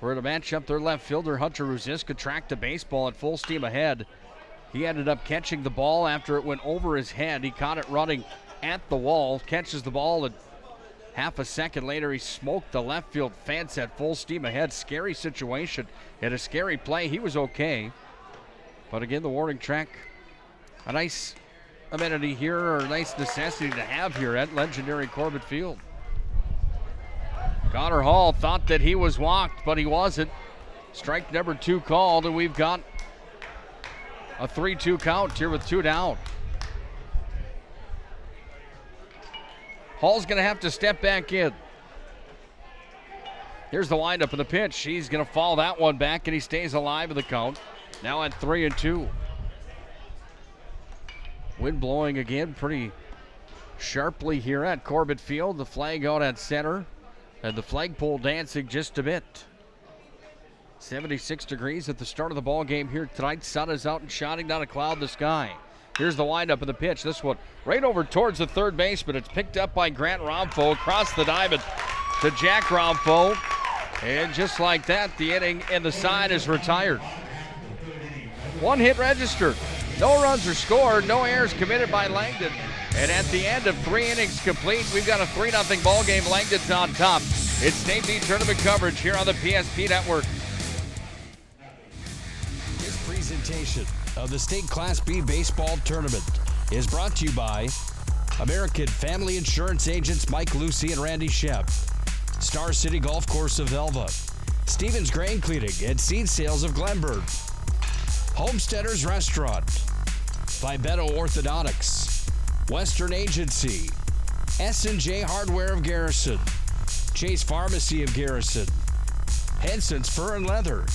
were in a matchup. Their left fielder, Hunter Ruziska, tracked a baseball at full steam ahead. He ended up catching the ball after it went over his head. He caught it running at the wall, catches the ball, and half a second later, he smoked the left field fence at full steam ahead. Scary situation and a scary play. He was okay. But again, the warning track, a nice amenity here, or a nice necessity to have here at legendary Corbett Field. Connor Hall thought that he was walked, but he wasn't. Strike number 2 called, and we've got a 3-2 count here with 2 down. Hall's going to have to step back in. Here's the windup of the pitch. He's going to foul that one back, and he stays alive in the count. Now at 3-2. Wind blowing again pretty sharply here at Corbett Field. The flag out at center, and the flagpole dancing just a bit. 76 degrees at the start of the ball game here tonight. Sun is out and shining, not a cloud in the sky. Here's the windup of the pitch. This one right over towards the third baseman. It's picked up by Grant Romfo across the diamond to Jack Romfo. And just like that, the inning and the side is retired. 1 hit registered. No runs are scored. No errors committed by Langdon. And at the end of 3 innings complete, we've got a 3-0 ball game. Langdon's on top. It's State B tournament coverage here on the PSP Network. This presentation of the State Class B Baseball Tournament is brought to you by American Family Insurance Agents Mike Lucy and Randy Shep, Star City Golf Course of Elva, Stevens Grain Cleaning and Seed Sales of Glenburn, Homesteaders Restaurant, Fibeto Orthodontics, Western Agency, S&J Hardware of Garrison, Chase Pharmacy of Garrison, Henson's Fur and Leather,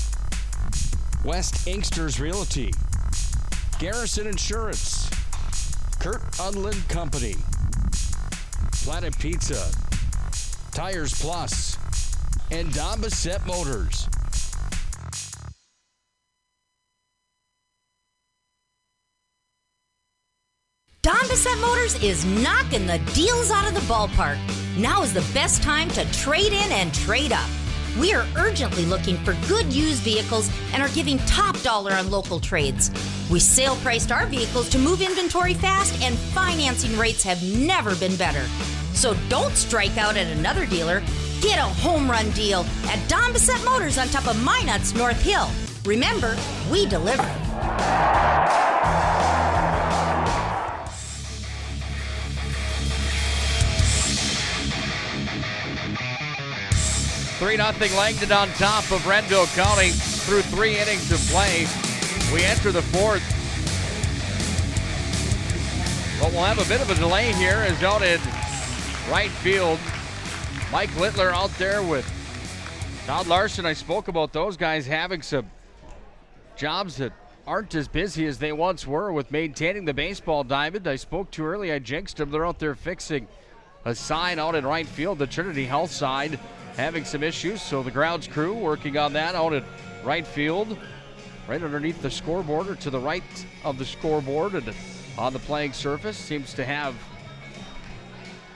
West Inksters Realty, Garrison Insurance, Kurt Unland Company, Planet Pizza, Tires Plus, and Don Bissett Motors. Don Bissett Motors is knocking the deals out of the ballpark. Now is the best time to trade in and trade up. We are urgently looking for good used vehicles and are giving top dollar on local trades. We sale priced our vehicles to move inventory fast, and financing rates have never been better. So don't strike out at another dealer. Get a home run deal at Don Bissett Motors on top of Minot's North Hill. Remember, we deliver. 3-0 Langdon on top of Renville County through 3 innings of play. We enter the 4th. But we'll have a bit of a delay here as out in right field. Mike Littler out there with Todd Larson. I spoke about those guys having some jobs that aren't as busy as they once were with maintaining the baseball diamond. I spoke too early. I jinxed them. They're out there fixing a sign out in right field. The Trinity Health side having some issues, so the grounds crew working on that out at right field, right underneath the scoreboard or to the right of the scoreboard and on the playing surface. Seems to have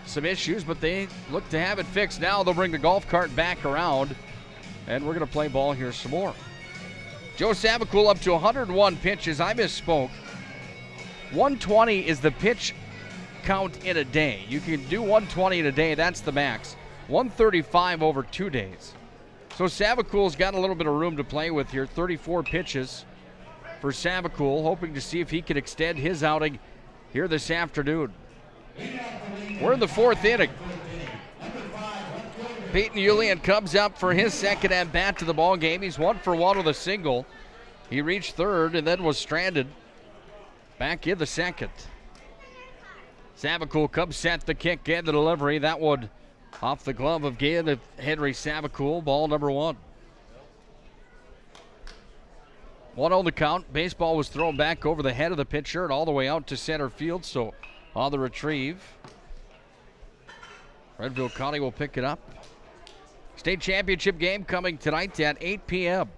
some issues, but they look to have it fixed now. They'll bring the golf cart back around, and we're going to play ball here some more. Joe Sabacool up to 101 pitches. I misspoke. 120 is the pitch count in a day. You can do 120 in a day. That's the max. 135 over 2 days. So Sabacool's got a little bit of room to play with here. 34 pitches for Sabacool, hoping to see if he can extend his outing here this afternoon. We're in the 4th inning. Peyton Julian comes up for his second at-bat to the ball game. He's 1 for 1 with a single. He reached 3rd and then was stranded back in the 2nd. Sabacool comes set, the kick and the delivery. That one off the glove of Henry Sabacool, ball number 1. 1-0 the count. Baseball was thrown back over the head of the pitcher and all the way out to center field, so on the retrieve, Renville County will pick it up. State championship game coming tonight at 8 p.m.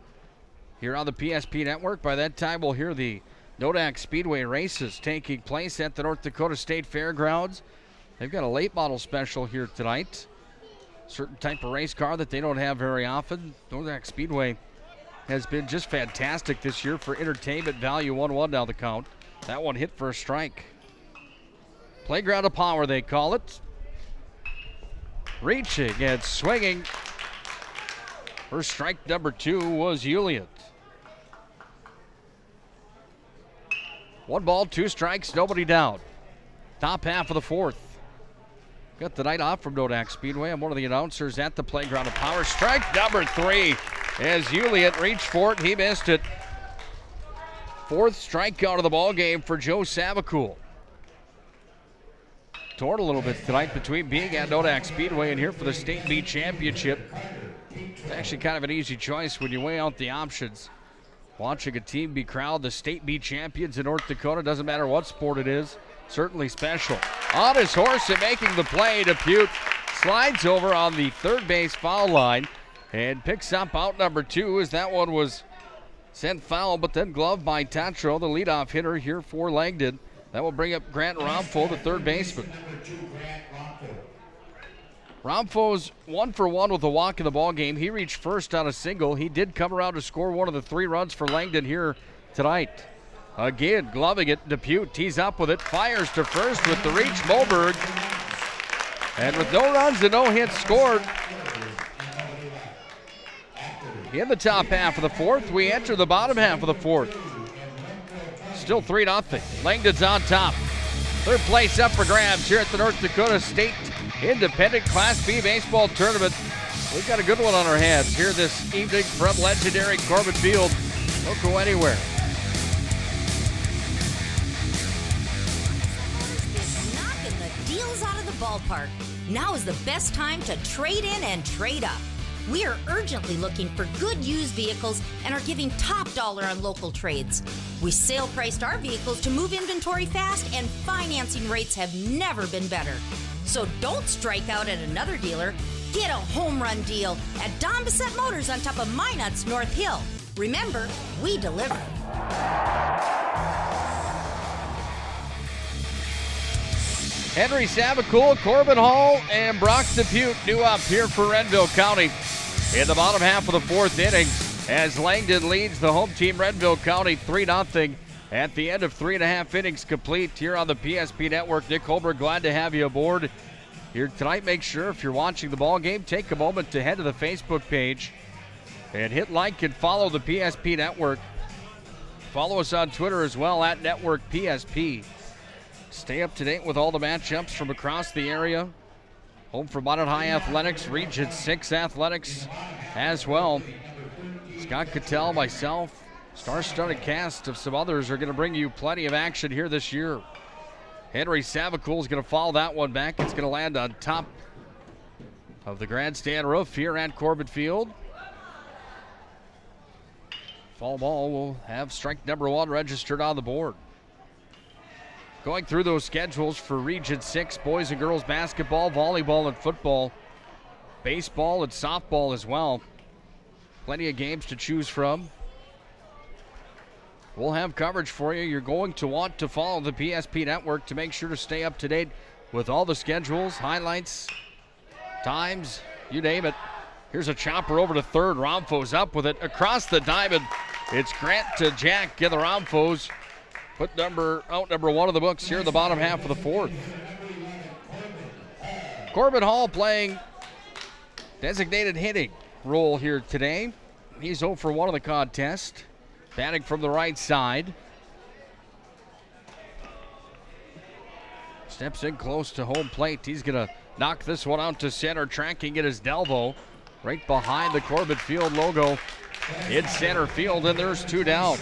here on the PSP Network. By that time, we'll hear the Nodak Speedway races taking place at the North Dakota State Fairgrounds. They've got a late model special here tonight. Certain type of race car that they don't have very often. Nodak Speedway has been just fantastic this year for entertainment value. 1-1 now the count. That one hit for a strike. Playground of power, they call it. Reaching and swinging. First strike number 2 was Julian. 1 ball, 2 strikes, nobody down. Top half of the 4th. Got the night off from Nodak Speedway. I'm one of the announcers at the Playground of Power. Strike number 3 as Julian reached for it. He missed it. 4th strikeout of the ball game for Joe Sabacool. Torn a little bit tonight between being at Nodak Speedway and here for the State B Championship. It's actually kind of an easy choice when you weigh out the options. Watching a team be crowned the State B champions in North Dakota, doesn't matter what sport it is, certainly special. On his horse and making the play, Depute slides over on the third base foul line and picks up out number 2 as that one was sent foul, but then gloved by Tatro, the leadoff hitter here for Langdon. That will bring up Grant Romful, the third baseman. Romfo's 1 for 1 with a walk in the ball game. He reached first on a single. He did come around to score one of the 3 runs for Langdon here tonight. Again, gloving it, Depute tees up with it, fires to first with the reach, Moberg. And with no runs and no hits scored, in the top half of the fourth, we enter the bottom half of the fourth. Still 3-0. Langdon's on top. Third place up for grabs here at the North Dakota State Independent Class B Baseball Tournament. We've got a good one on our hands here this evening from legendary Corbett Field. Don't go anywhere. Is knocking the deals out of the ballpark. Now is the best time to trade in and trade up. We are urgently looking for good used vehicles and are giving top dollar on local trades. We sale priced our vehicles to move inventory fast, and financing rates have never been better. So don't strike out at another dealer. Get a home run deal at Don Bissett Motors on top of Minot's North Hill. Remember, we deliver. Henry Savakul, Corbin Hall, and Brock Depute new up here for Renville County in the bottom half of the fourth inning as Langdon leads the home team Renville County 3-0 at the end of 3.5 innings complete here on the PSP Network. Nick Holberg, glad to have you aboard here tonight. Make sure if you're watching the ball game, take a moment to head to the Facebook page and hit like and follow the PSP Network. Follow us on Twitter as well at Network PSP. Stay up to date with all the matchups from across the area. Home for Minot High Athletics, Region 6 Athletics as well. Scott Cattell, myself, star-studded cast of some others are going to bring you plenty of action here this year. Henry Savakul is going to follow that one back. It's going to land on top of the grandstand roof here at Corbett Field. Fall ball will have strike number 1 registered on the board. Going through those schedules for Region 6, boys and girls basketball, volleyball, and football. Baseball and softball as well. Plenty of games to choose from. We'll have coverage for you. You're going to want to follow the PSP Network to make sure to stay up to date with all the schedules, highlights, times, you name it. Here's a chopper over to third. Romfo's up with it across the diamond. It's Grant to Jack in the Romfos. Put number 1 of the books here in the bottom half of the fourth. Corbin Hall playing designated hitting role here today. He's 0 for 1 of the contest. Batting from the right side. Steps in close to home plate. He's going to knock this one out to center. Tracking it is Delvo. Right behind the Corbett Field logo in center field, and there's 2 down.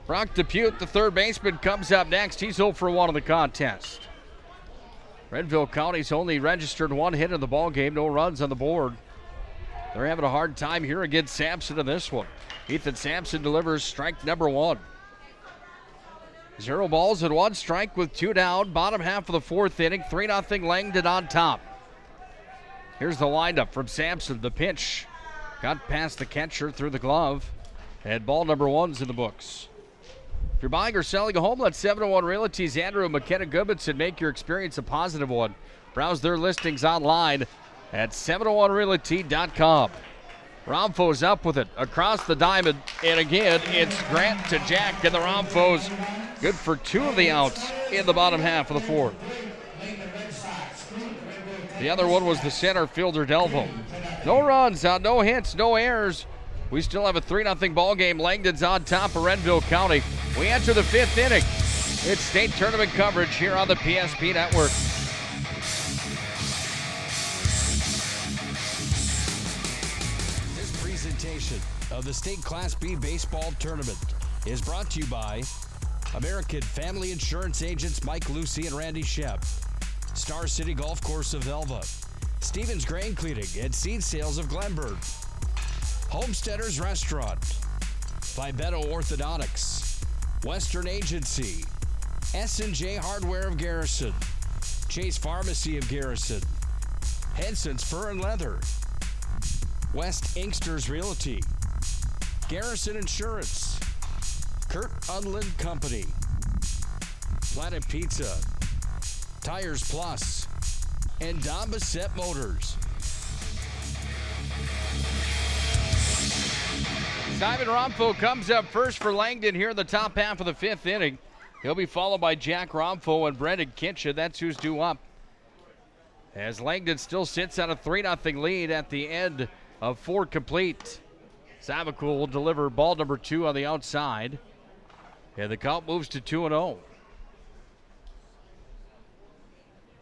Brock Depute, the third baseman, comes up next. He's 0 for 1 of the contest. Renville County's only registered 1 hit in the ball game, no runs on the board. They're having a hard time here against Sampson in this one. Ethan Sampson delivers strike number 1. 0 balls and 1 strike with 2 down. Bottom half of the fourth inning, 3-0 Langdon on top. Here's the windup from Sampson. The pitch got past the catcher through the glove. And ball number 1's in the books. If you're buying or selling a home, let 701 Realty's Andrew and McKenna Goodmanson make your experience a positive one. Browse their listings online at 701realty.com. Romfo's up with it across the diamond. And again, it's Grant to Jack and the Romfos. Good for 2 of the outs in the bottom half of the fourth. The other one was the center fielder, Delvo. No runs, no hits, no errors. We still have a 3-0 ball game. Langdon's on top of Renville County. We enter the 5th inning. It's state tournament coverage here on the PSP Network. This presentation of the State Class B Baseball Tournament is brought to you by American Family Insurance Agents Mike Lucy and Randy Shep, Star City Golf Course of Velva, Stevens Grain Cleaning and Seed Sales of Glenburg, Homesteaders Restaurant, Vibeto Orthodontics, Western Agency, S&J Hardware of Garrison, Chase Pharmacy of Garrison, Henson's Fur and Leather, West Inksters Realty, Garrison Insurance, Kurt Unland Company, Planet Pizza, Tires Plus, and Don Bassett Motors. Simon Romfo comes up first for Langdon here in the top half of the 5th inning. He'll be followed by Jack Romfo and Brendan Kitchen. That's who's due up. As Langdon still sits on a 3-0 lead at the end of 4 complete. Savakul will deliver ball number 2 on the outside. And the count moves to 2-0.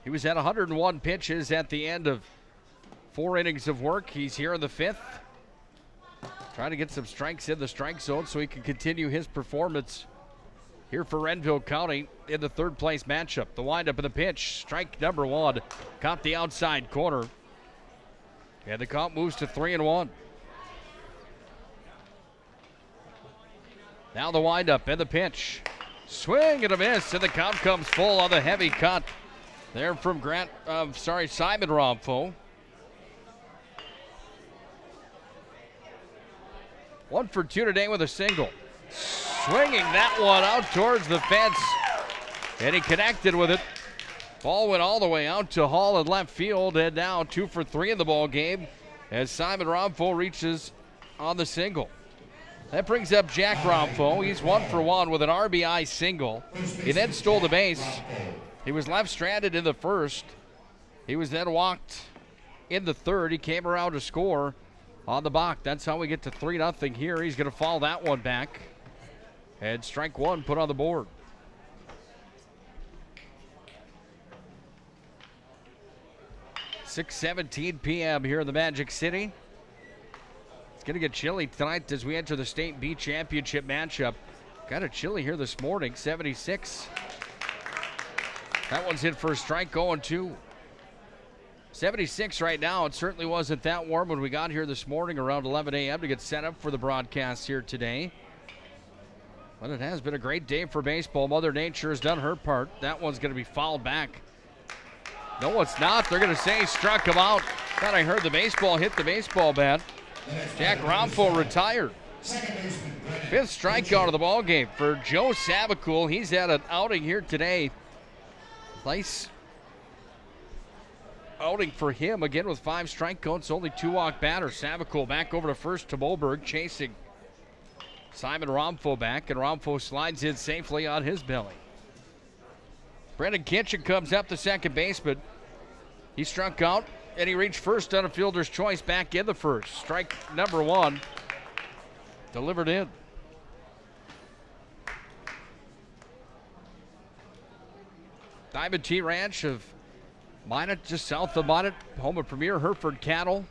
He was at 101 pitches at the end of 4 innings of work. He's here in the 5th. Trying to get some strikes in the strike zone so he can continue his performance here for Renville County in the 3rd place matchup. The windup of the pitch, strike number 1, caught the outside corner. And the count moves to 3-1. Now the windup and the pitch. Swing and a miss, and the count comes full on the heavy cut there from Simon Romfo. 1 for 2 today with a single. Swinging that one out towards the fence, and he connected with it. Ball went all the way out to Hall in left field, and now 2 for 3 in the ball game as Simon Romfo reaches on the single. That brings up Jack Romfo. He's 1 for 1 with an RBI single. He then stole the base. He was left stranded in the 1st. He was then walked in the 3rd. He came around to score on the balk. That's how we get to 3-0 here. He's going to foul that one back. And strike 1 put on the board. .6:17 p.m. here in the Magic City. It's going to get chilly tonight as we enter the State B Championship matchup. Got a chilly here this morning, 76. That one's in for a strike, going 2. 76 right now. It certainly wasn't that warm when we got here this morning around 11 a.m. to get set up for the broadcast here today. But it has been a great day for baseball. Mother Nature has done her part. That one's going to be fouled back. No, it's not. They're going to say struck him out. Thought I heard the baseball hit the baseball bat. Jack Romfo retired. 5th strikeout of the ball game for Joe Savakul. He's had an outing here today. Nice outing for him, again with 5 strikeouts, only 2 walk batter. Savakul back over to first to Moberg, chasing Simon Romfo back, and Romfo slides in safely on his belly. Brendan Kitchen comes up the second baseman. He struck out, and he reached first on a fielder's choice back in the 1st. Strike number 1, delivered in. Diamond T Ranch of Minot, just south of Minot, home of Premier Hereford Cattle.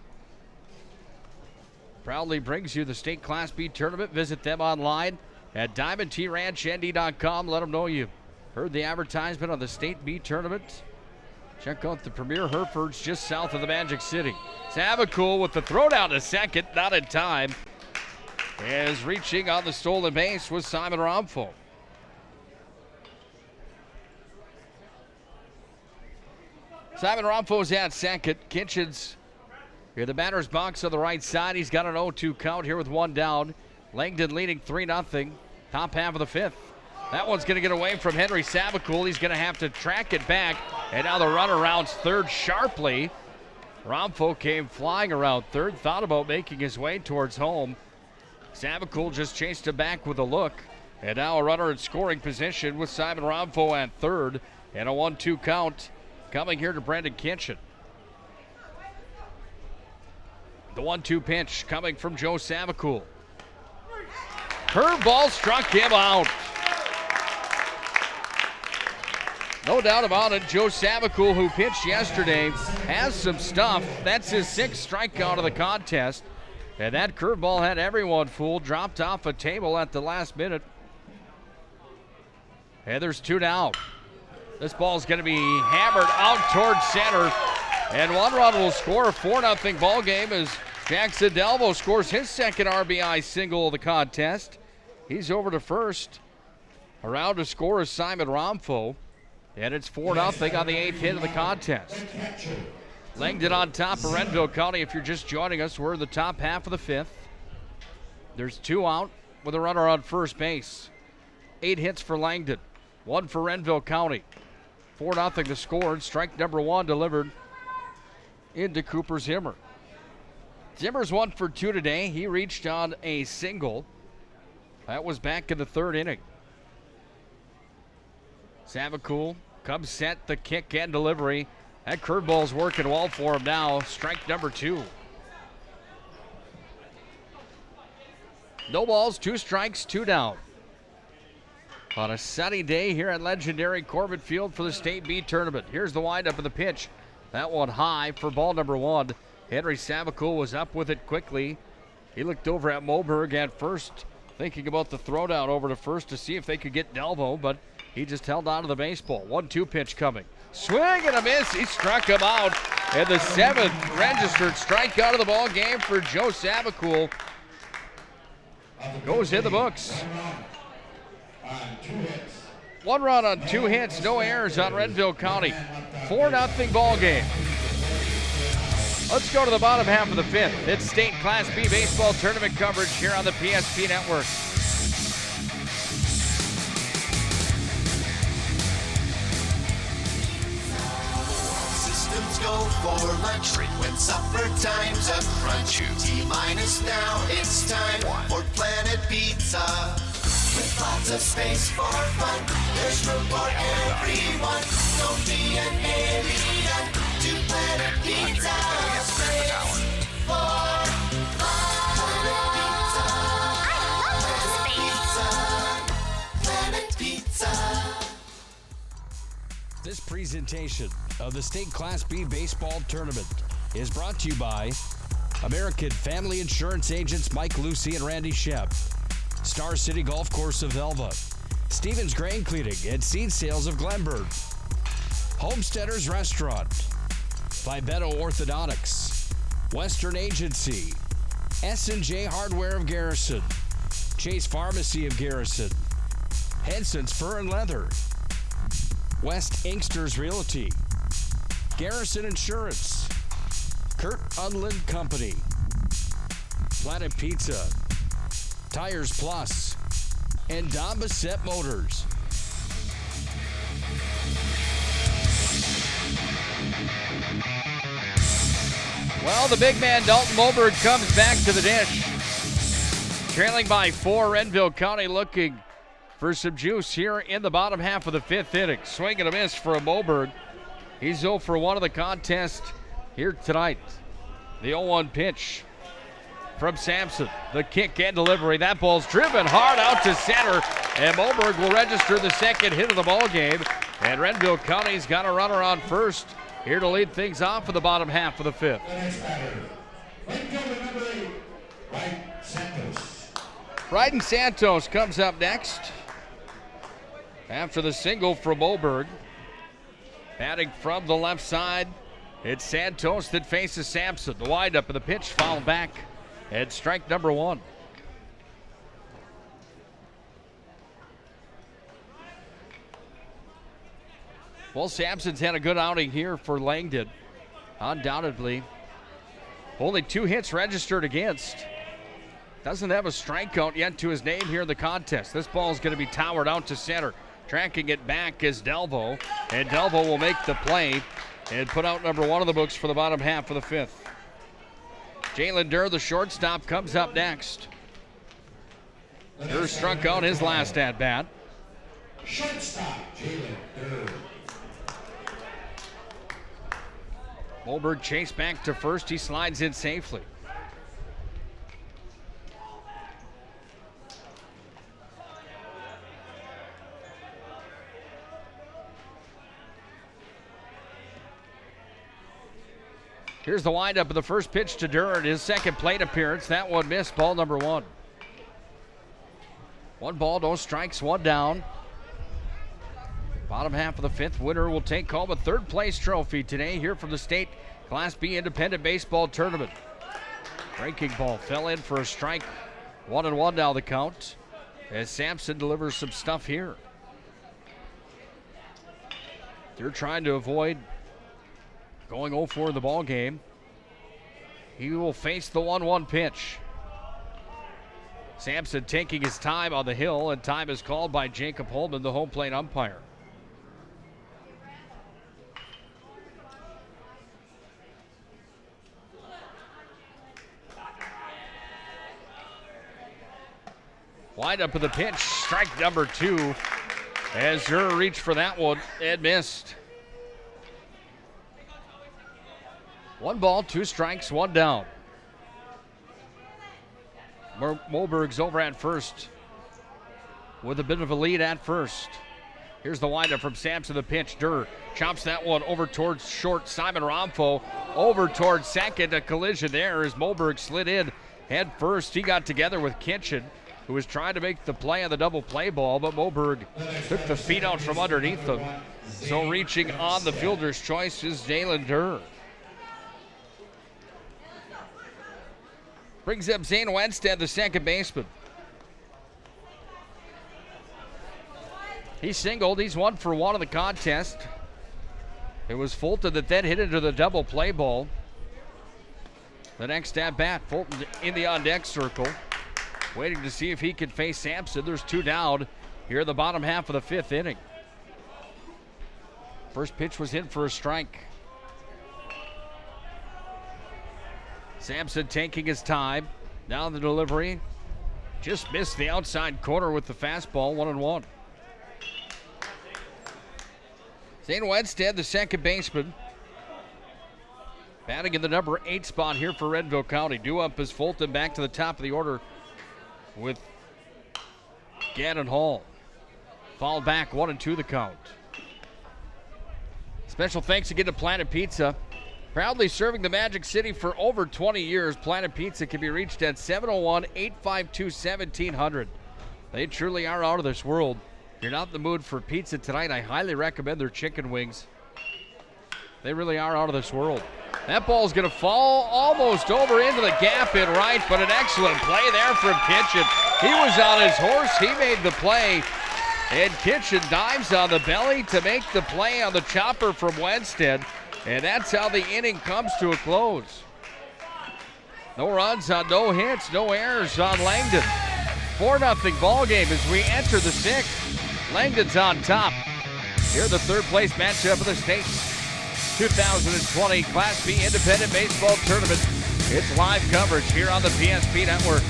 Proudly brings you the State Class B tournament. Visit them online at DiamondTRanchND.com. Let them know you heard the advertisement on the State B tournament. Check out the Premier Herefords just south of the Magic City. Savakul with the throw down to second, not in time. As reaching on the stolen base was Simon Romfo. Simon Romfo's at second. Kitchen's here, the batter's box on the right side. He's got an 0-2 count here with 1 down. Langdon leading 3-0. Top half of the 5th. That one's going to get away from Henry Savakul. He's going to have to track it back. And now the runner rounds 3rd sharply. Romfo came flying around 3rd. Thought about making his way towards home. Savakul just chased him back with a look. And now a runner in scoring position with Simon Romfo at 3rd. And a 1-2 count coming here to Brendan Kitchen. The 1-2 pitch coming from Joe Savakul. Curveball struck him out. No doubt about it, Joe Savakul, who pitched yesterday, has some stuff. That's his 6th strikeout of the contest. And that curveball had everyone fooled, dropped off a table at the last minute. And there's 2 down. This ball's going to be hammered out towards center. And 1 run will score. A 4-0 ball game as Jackson Delvo scores his 2nd RBI single of the contest. He's over to first. Around to score is Simon Romfo. And it's 4-0 on the 8th hit of the contest. Langdon on top of Renville County. If you're just joining us, we're in the top half of the 5th. There's 2 out with a runner on first base. 8 hits for Langdon, 1 for Renville County. 4-0 the score, and strike number 1 delivered into Cooper Zimmer. Zimmer's 1 for 2 today. He reached on a single. That was back in the 3rd inning. Savakul comes set, the kick and delivery. That curveball's working well for him now. Strike number 2. No balls, 2 strikes, 2 down. On a sunny day here at legendary Corbett Field for the State B tournament. Here's the windup of the pitch. That one high for ball number 1. Henry Savakul was up with it quickly. He looked over at Moberg at first, thinking about the throwdown over to first to see if they could get Delvo, but he just held on to the baseball. 1-2 pitch coming. Swing and a miss. He struck him out. And the 7th registered strikeout of the ball game for Joe Savakul goes in the books. 1 run on 2 hits, no errors on Renville County. 4-0 ball game. Let's go to the bottom half of the 5th. It's State Class B baseball tournament coverage here on the PSP Network. Systems go for lunch break when supper time's up. Crunch you. T-minus now, it's time for Planet Pizza. With lots of space for fun, there's room for everyone. Don't be an alien to Planet Pizza. Space for fun. Planet Pizza. This presentation of the State Class B Baseball Tournament is brought to you by American Family Insurance Agents Mike Lucy and Randy Shep, Star City Golf Course of Elva, Stevens Grain Cleaning and Seed Sales of Glenburg, Homesteaders Restaurant, Fibeto Orthodontics, Western Agency, S&J Hardware of Garrison, Chase Pharmacy of Garrison, Henson's Fur and Leather, West Inksters Realty, Garrison Insurance, Kurt Unland Company, Planet Pizza, Tires Plus, and Don Bassett Motors. Well, the big man Dalton Moberg comes back to the dish. Trailing by 4, Renville County looking for some juice here in the bottom half of the 5th inning. Swing and a miss for a Moberg. He's 0 for 1 of the contest here tonight. The 0-1 pitch from Sampson. The kick and delivery. That ball's driven hard out to center, and Moberg will register the 2nd hit of the ball game. And Renville County's got a runner on first here to lead things off for the bottom half of the 5th. The next batter, right fielder number 8, Wright Santos. Bryden Santos comes up next after the single from Moberg. Batting from the left side, it's Santos that faces Sampson. The windup of the pitch fouled back, and strike number 1. Well, Sampson's had a good outing here for Langdon, undoubtedly. Only 2 hits registered against. Doesn't have a strikeout yet to his name here in the contest. This ball is going to be towered out to center. Tracking it back is Delvo, and Delvo will make the play and put out number 1 of the books for the bottom half of the 5th. Jalen Durr, the shortstop, comes up next. Durr struck out his last at-bat. Shortstop, Jalen Durr. Moberg chased back to first. He slides in safely. Here's the windup of the first pitch to Durr, his 2nd plate appearance. That one missed, ball number 1. 1 ball, no strikes, 1 down. Bottom half of the 5th, winner will take home a 3rd place trophy today here from the State Class B Independent Baseball Tournament. Breaking ball fell in for a strike. 1-1 now the count as Sampson delivers some stuff here. They're trying to avoid going 0-4 in the ball game. He will face the 1-1 pitch. Sampson taking his time on the hill, and time is called by Jacob Holman, the home plate umpire. Wind up of the pitch, strike number 2. As Zerr reached for that one and missed. 1 ball, 2 strikes, 1 down. Moberg's over at first with a bit of a lead at first. Here's the windup from Sampson, the pitch. Durr chops that one over towards short. Simon Romfo over towards second. A collision there as Moberg slid in head first. He got together with Kitchen, who was trying to make the play on the double play ball, but Moberg took the feet out from underneath them. So reaching on the fielder's choice is Jalen Durr. Brings up Zane Wenstead, the second baseman. He singled. He's 1 for 1 in the contest. It was Fulton that then hit into the double play ball. The next at bat, Fulton in the on deck circle, waiting to see if he can face Sampson. There's 2 down here in the bottom half of the 5th inning. First pitch was in for a strike. Sampson taking his time. Now the delivery. Just missed the outside corner with the fastball, 1-1. Zane Wenstead, the second baseman, batting in the number 8 spot here for Renville County. Due up is Fulton back to the top of the order with Gannon Hall. Fouled back, 1-2 the count. Special thanks again to Planet Pizza. Proudly serving the Magic City for over 20 years. Planet Pizza can be reached at 701-852-1700. They truly are out of this world. If you're not in the mood for pizza tonight, I highly recommend their chicken wings. They really are out of this world. That ball's going to fall almost over into the gap in right, but an excellent play there from Kitchen. He was on his horse. He made the play, and Kitchen dives on the belly to make the play on the chopper from Wenstead, and that's how the inning comes to a close. No runs on no hits, no errors on Langdon. 4-0 ball game as we enter the 6th. Langdon's on top. Here the third place matchup of the state 2020 Class B Independent Baseball Tournament. It's live coverage here on the PSP Network.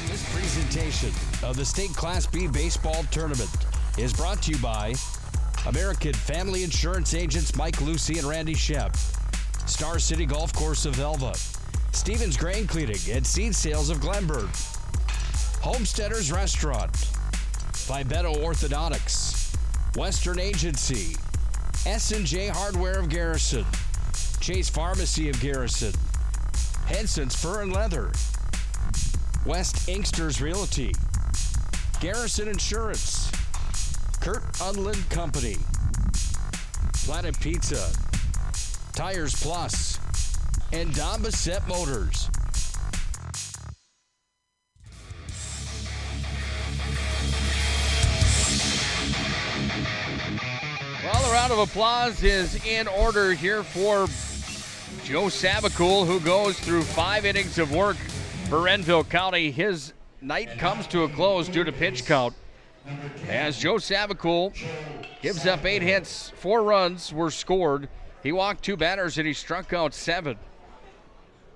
This presentation of the State Class B Baseball Tournament is brought to you by American Family Insurance Agents Mike Lucy and Randy Shep, Star City Golf Course of Elva, Stevens Grain Cleaning and Seed Sales of Glenburg, Homesteaders Restaurant, Fibeto Orthodontics, Western Agency, S&J Hardware of Garrison, Chase Pharmacy of Garrison, Henson's Fur and Leather, West Inksters Realty, Garrison Insurance, Kurt Unland Company, Planet Pizza, Tires Plus, and Don Bassett Motors. Well, a round of applause is in order here for Joe Sabacool, who goes through 5 innings of work for Renville County. His night comes to a close due to pitch count, as Joe Sabacool gives up 8 hits, 4 runs were scored. He walked 2 batters and he struck out 7.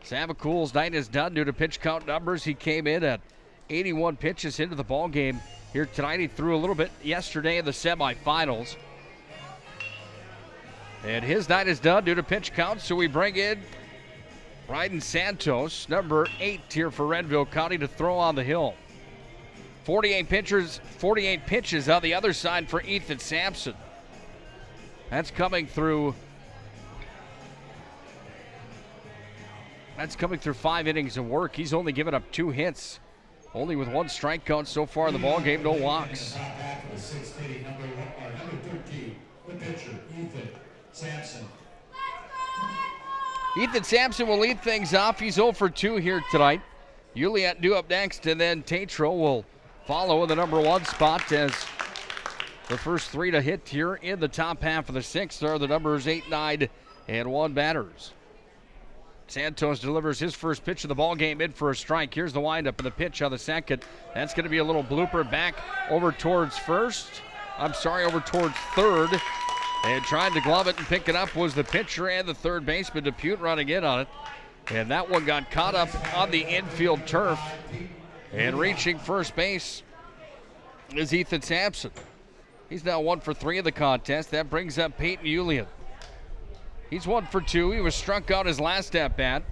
Sabacool's night is done due to pitch count numbers. He came in at 81 pitches into the ball game here tonight. He threw a little bit yesterday in the semifinals. And his night is done due to pitch count, so we bring in Ryden Santos, number 8 here for Renville County, to throw on the hill. 48 pitches on the other side for Ethan Sampson. That's coming through 5 innings of work. He's only given up 2 hits, only with 1 strikeout so far in the ball game, no walks. Ethan Sampson will lead things off. He's 0 for 2 here tonight. Juliet due up next, and then Tatro will follow in the number 1 spot as the first 3 to hit here in the top half of the 6th are the numbers 8, 9, and 1 batters. Santos delivers his first pitch of the ball game in for a strike. Here's the windup and the pitch on the second. That's going to be a little blooper back over towards third. And trying to glove it and pick it up was the pitcher and the third baseman. DePute running in on it. And that one got caught up on the infield turf. And reaching first base is Ethan Sampson. He's now 1 for 3 in the contest. That brings up Peyton Ulian. He's 1 for 2. He was struck out his last at bat.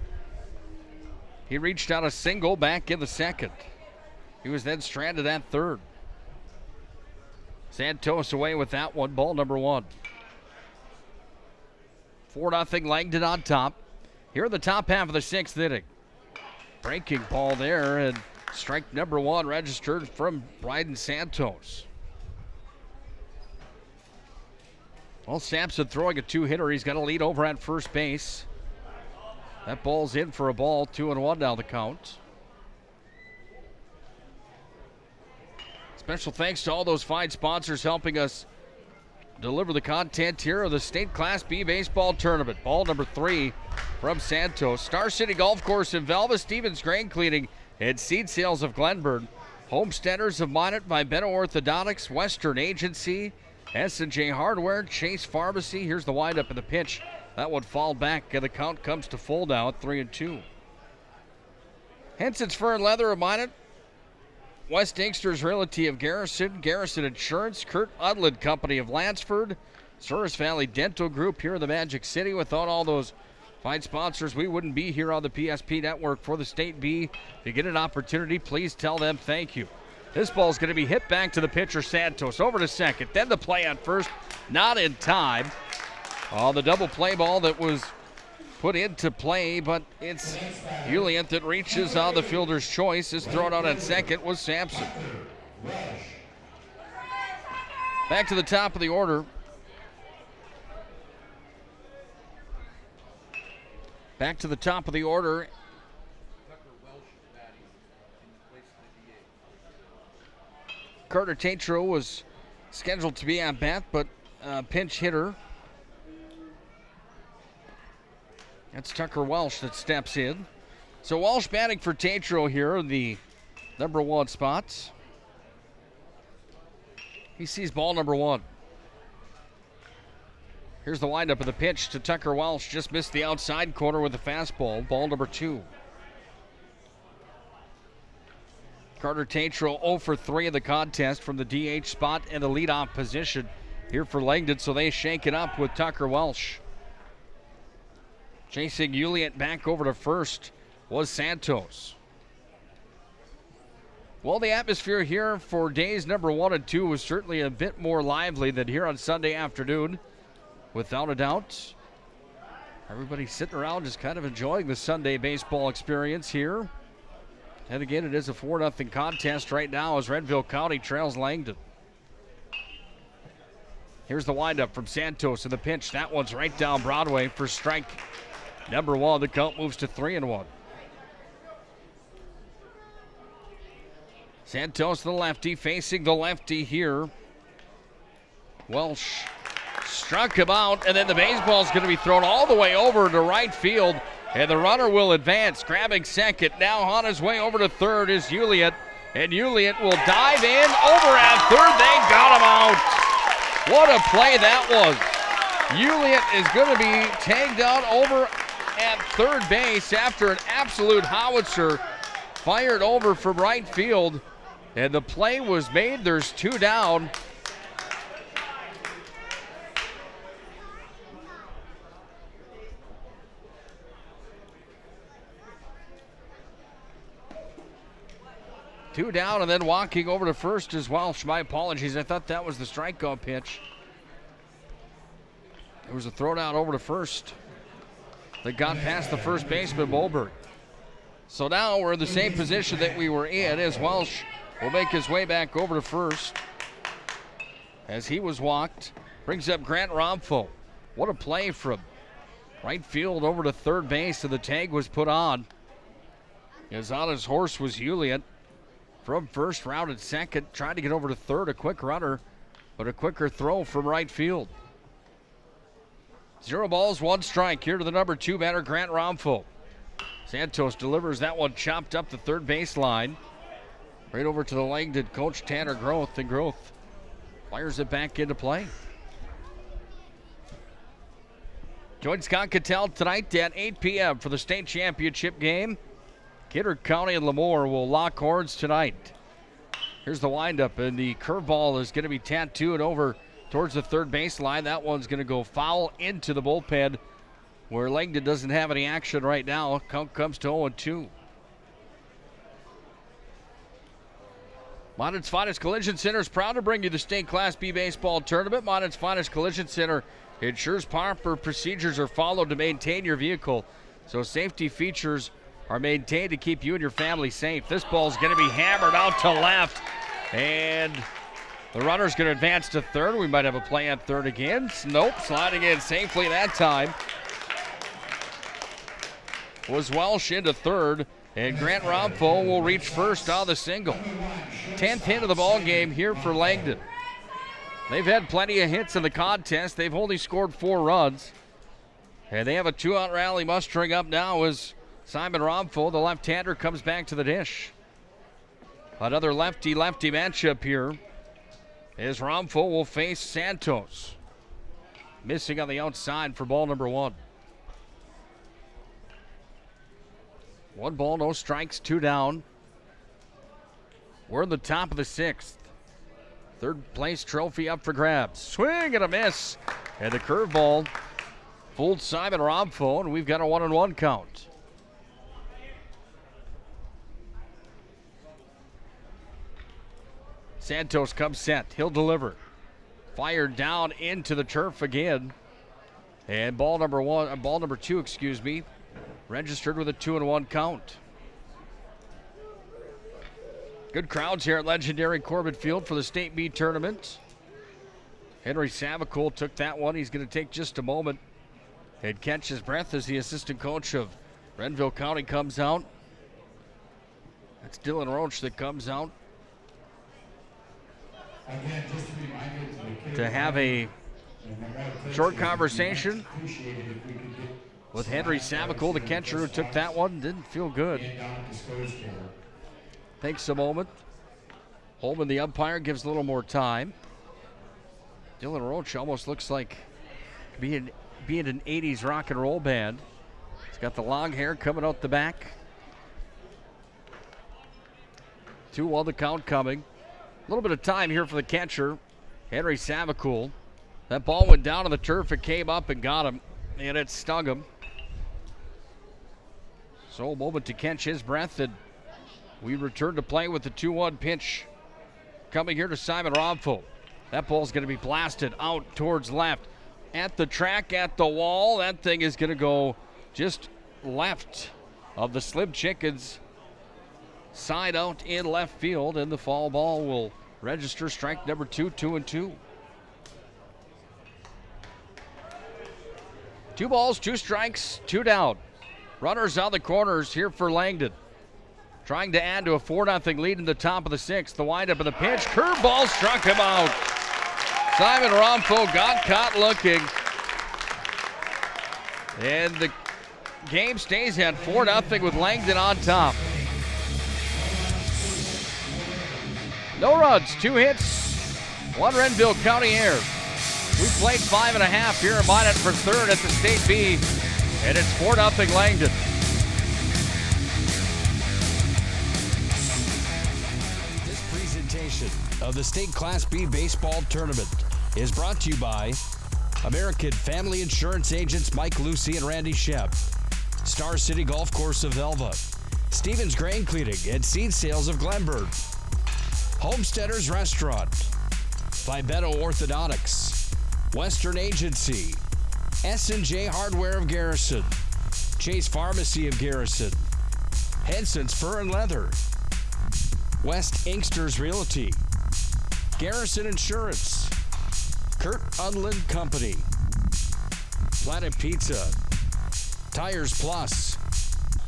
He reached out a single back in the second. He was then stranded at third. Santos away with that one, ball number 1. 4-0 Langdon on top. Here in the top half of the 6th inning. Breaking ball there, and strike number 1 registered from Bryden Santos. Well, Sampson throwing a 2-hitter. He's got a lead over at first base. That ball's in for a ball, 2-1 now the count. Special thanks to all those fine sponsors helping us deliver the content here of the State Class B Baseball Tournament. Ball number 3 from Santos. Star City Golf Course in Velva, Stevens Grain Cleaning, and Seed Sales of Glenburn. Homesteaders of Minot, Vibeno Orthodontics, Western Agency, S&J Hardware, Chase Pharmacy. Here's the windup and the pitch. That one fouled back, and the count comes to full now at 3-2. Henson's Fur and Leather of Minot, West Inkster's Realty of Garrison, Garrison Insurance, Kurt Udland Company of Lansford, Souris Valley Dental Group here in the Magic City. Without all those fine sponsors, we wouldn't be here on the PSP Network for the State B. If you get an opportunity, please tell them thank you. This ball's going to be hit back to the pitcher, Santos, over to second. Then the play on first, not in time. Oh, the double play ball that was put into play, but it's Uliant that reaches on the fielder's choice. Is thrown out at second was Sampson. Back to the top of the order. Back to the top of the order. Carter Tatro was scheduled to be at bat, but pinch hitter. That's Tucker Welsh that steps in. So Welsh batting for Tatro here in the number 1 spots. He sees ball number 1. Here's the windup of the pitch to Tucker Welsh. Just missed the outside corner with the fastball. Ball number 2. Carter Tatro 0 for 3 in the contest from the DH spot and the leadoff position here for Langdon. So they shake it up with Tucker Welsh. Chasing Uliant back over to first was Santos. Well, the atmosphere here for days number 1 and 2 was certainly a bit more lively than here on Sunday afternoon, without a doubt. Everybody sitting around just kind of enjoying the Sunday baseball experience here. And again, it is a 4-0 contest right now as Renville County trails Langdon. Here's the windup from Santos and the pitch. That one's right down Broadway for strike number 1. The count moves to 3-1. Santos, the lefty, facing the lefty here. Welsh struck him out, and then the baseball's going to be thrown all the way over to right field, and the runner will advance, grabbing second. Now on his way over to third is Uliant, and Uliant will dive in over at third. They got him out. What a play that was. Uliant is going to be tagged out over at third base after an absolute howitzer fired over from right field, and the play was made. There's 2 down. Two down, and then walking over to first is Welsh. My apologies. I thought that was the strikeout pitch. There was a throw down over to first that got past the first baseman, Bolberg. So now we're in the same position that we were in as Welsh will make his way back over to first as he was walked. Brings up Grant Romfo. What a play from right field over to third base, and the tag was put on. As on his horse was Uliant. From first, rounded second, tried to get over to third, a quick runner, but a quicker throw from right field. 0 balls, 1 strike. Here to the number 2 batter, Grant Romfo. Santos delivers that one chopped up the third baseline. Right over to the Langdon coach, Tanner Groth, and Groth fires it back into play. Join Scott Cattell tonight at 8 p.m. for the state championship game. Kidder County and Lemoore will lock horns tonight. Here's the windup, and the curveball is going to be tattooed over towards the third baseline. That one's going to go foul into the bullpen, where Langdon doesn't have any action right now. Count comes to 0-2. Monted's Finest Collision Center is proud to bring you the state Class B baseball tournament. Monted's Finest Collision Center ensures proper procedures are followed to maintain your vehicle, so safety features are maintained to keep you and your family safe. This ball's going to be hammered out to left, and the runner's going to advance to third. We might have a play at third again. Nope, sliding in safely that time was Welsh into third, and Grant Romfo will reach first on the single. 10th hit of the ball game here for Langdon. They've had plenty of hits in the contest. They've only scored 4 runs, and they have a 2-out rally mustering up now as Simon Romfo, the left-hander, comes back to the dish. Another lefty-lefty matchup here as Romfo will face Santos. Missing on the outside for ball number 1. 1 ball, no strikes, 2 down. We're in the top of the 6th. Third place trophy up for grabs. Swing and a miss. And the curveball fooled Simon Romfo, and we've got a 1-1 count. Santos comes set. He'll deliver. Fired down into the turf again. And ball number 2, registered with a 2-1 count. Good crowds here at legendary Corbett Field for the State B tournament. Henry Savacool took that one. He's going to take just a moment and catch his breath as the assistant coach of Renville County comes out. That's Dylan Roach that comes out Again, just a reminder to have a short conversation with Henry Savacool, the catcher who took that one. Didn't feel good. Takes a moment. Holman, the umpire, gives a little more time. Dylan Roach almost looks like being an 80s rock and roll band. He's got the long hair coming out the back. 2-1 the count coming. A little bit of time here for the catcher, Henry Savacool. That ball went down on the turf. It came up and got him, and it stung him. So a moment to catch his breath, and we return to play with the 2-1 pitch coming here to Simon Romfo. That ball's going to be blasted out towards left. At the track, at the wall, that thing is going to go just left of the Slim Chickens. Side out in left field, and the foul ball will register strike number 2, 2-2. 2 balls, 2 strikes, 2 down. Runners on the corners here for Langdon. Trying to add to a 4-0 lead in the top of the 6th. The windup of the pitch. Curveball struck him out. Simon Romfo got caught looking. And the game stays at 4-0 with Langdon on top. No runs, 2 hits, 1 Renville County error. We played 5.5 here in Minot for third at the State B, and it's 4-0 Langdon. This presentation of the State Class B baseball tournament is brought to you by American Family Insurance agents Mike Lucy and Randy Shep, Star City Golf Course of Elva, Stevens Grain Cleaning and Seed Sales of Glenburn, Homesteaders Restaurant, Vibeto Orthodontics, Western Agency, S&J Hardware of Garrison, Chase Pharmacy of Garrison, Henson's Fur and Leather, West Inksters Realty, Garrison Insurance, Kurt Unland Company, Planet Pizza, Tires Plus,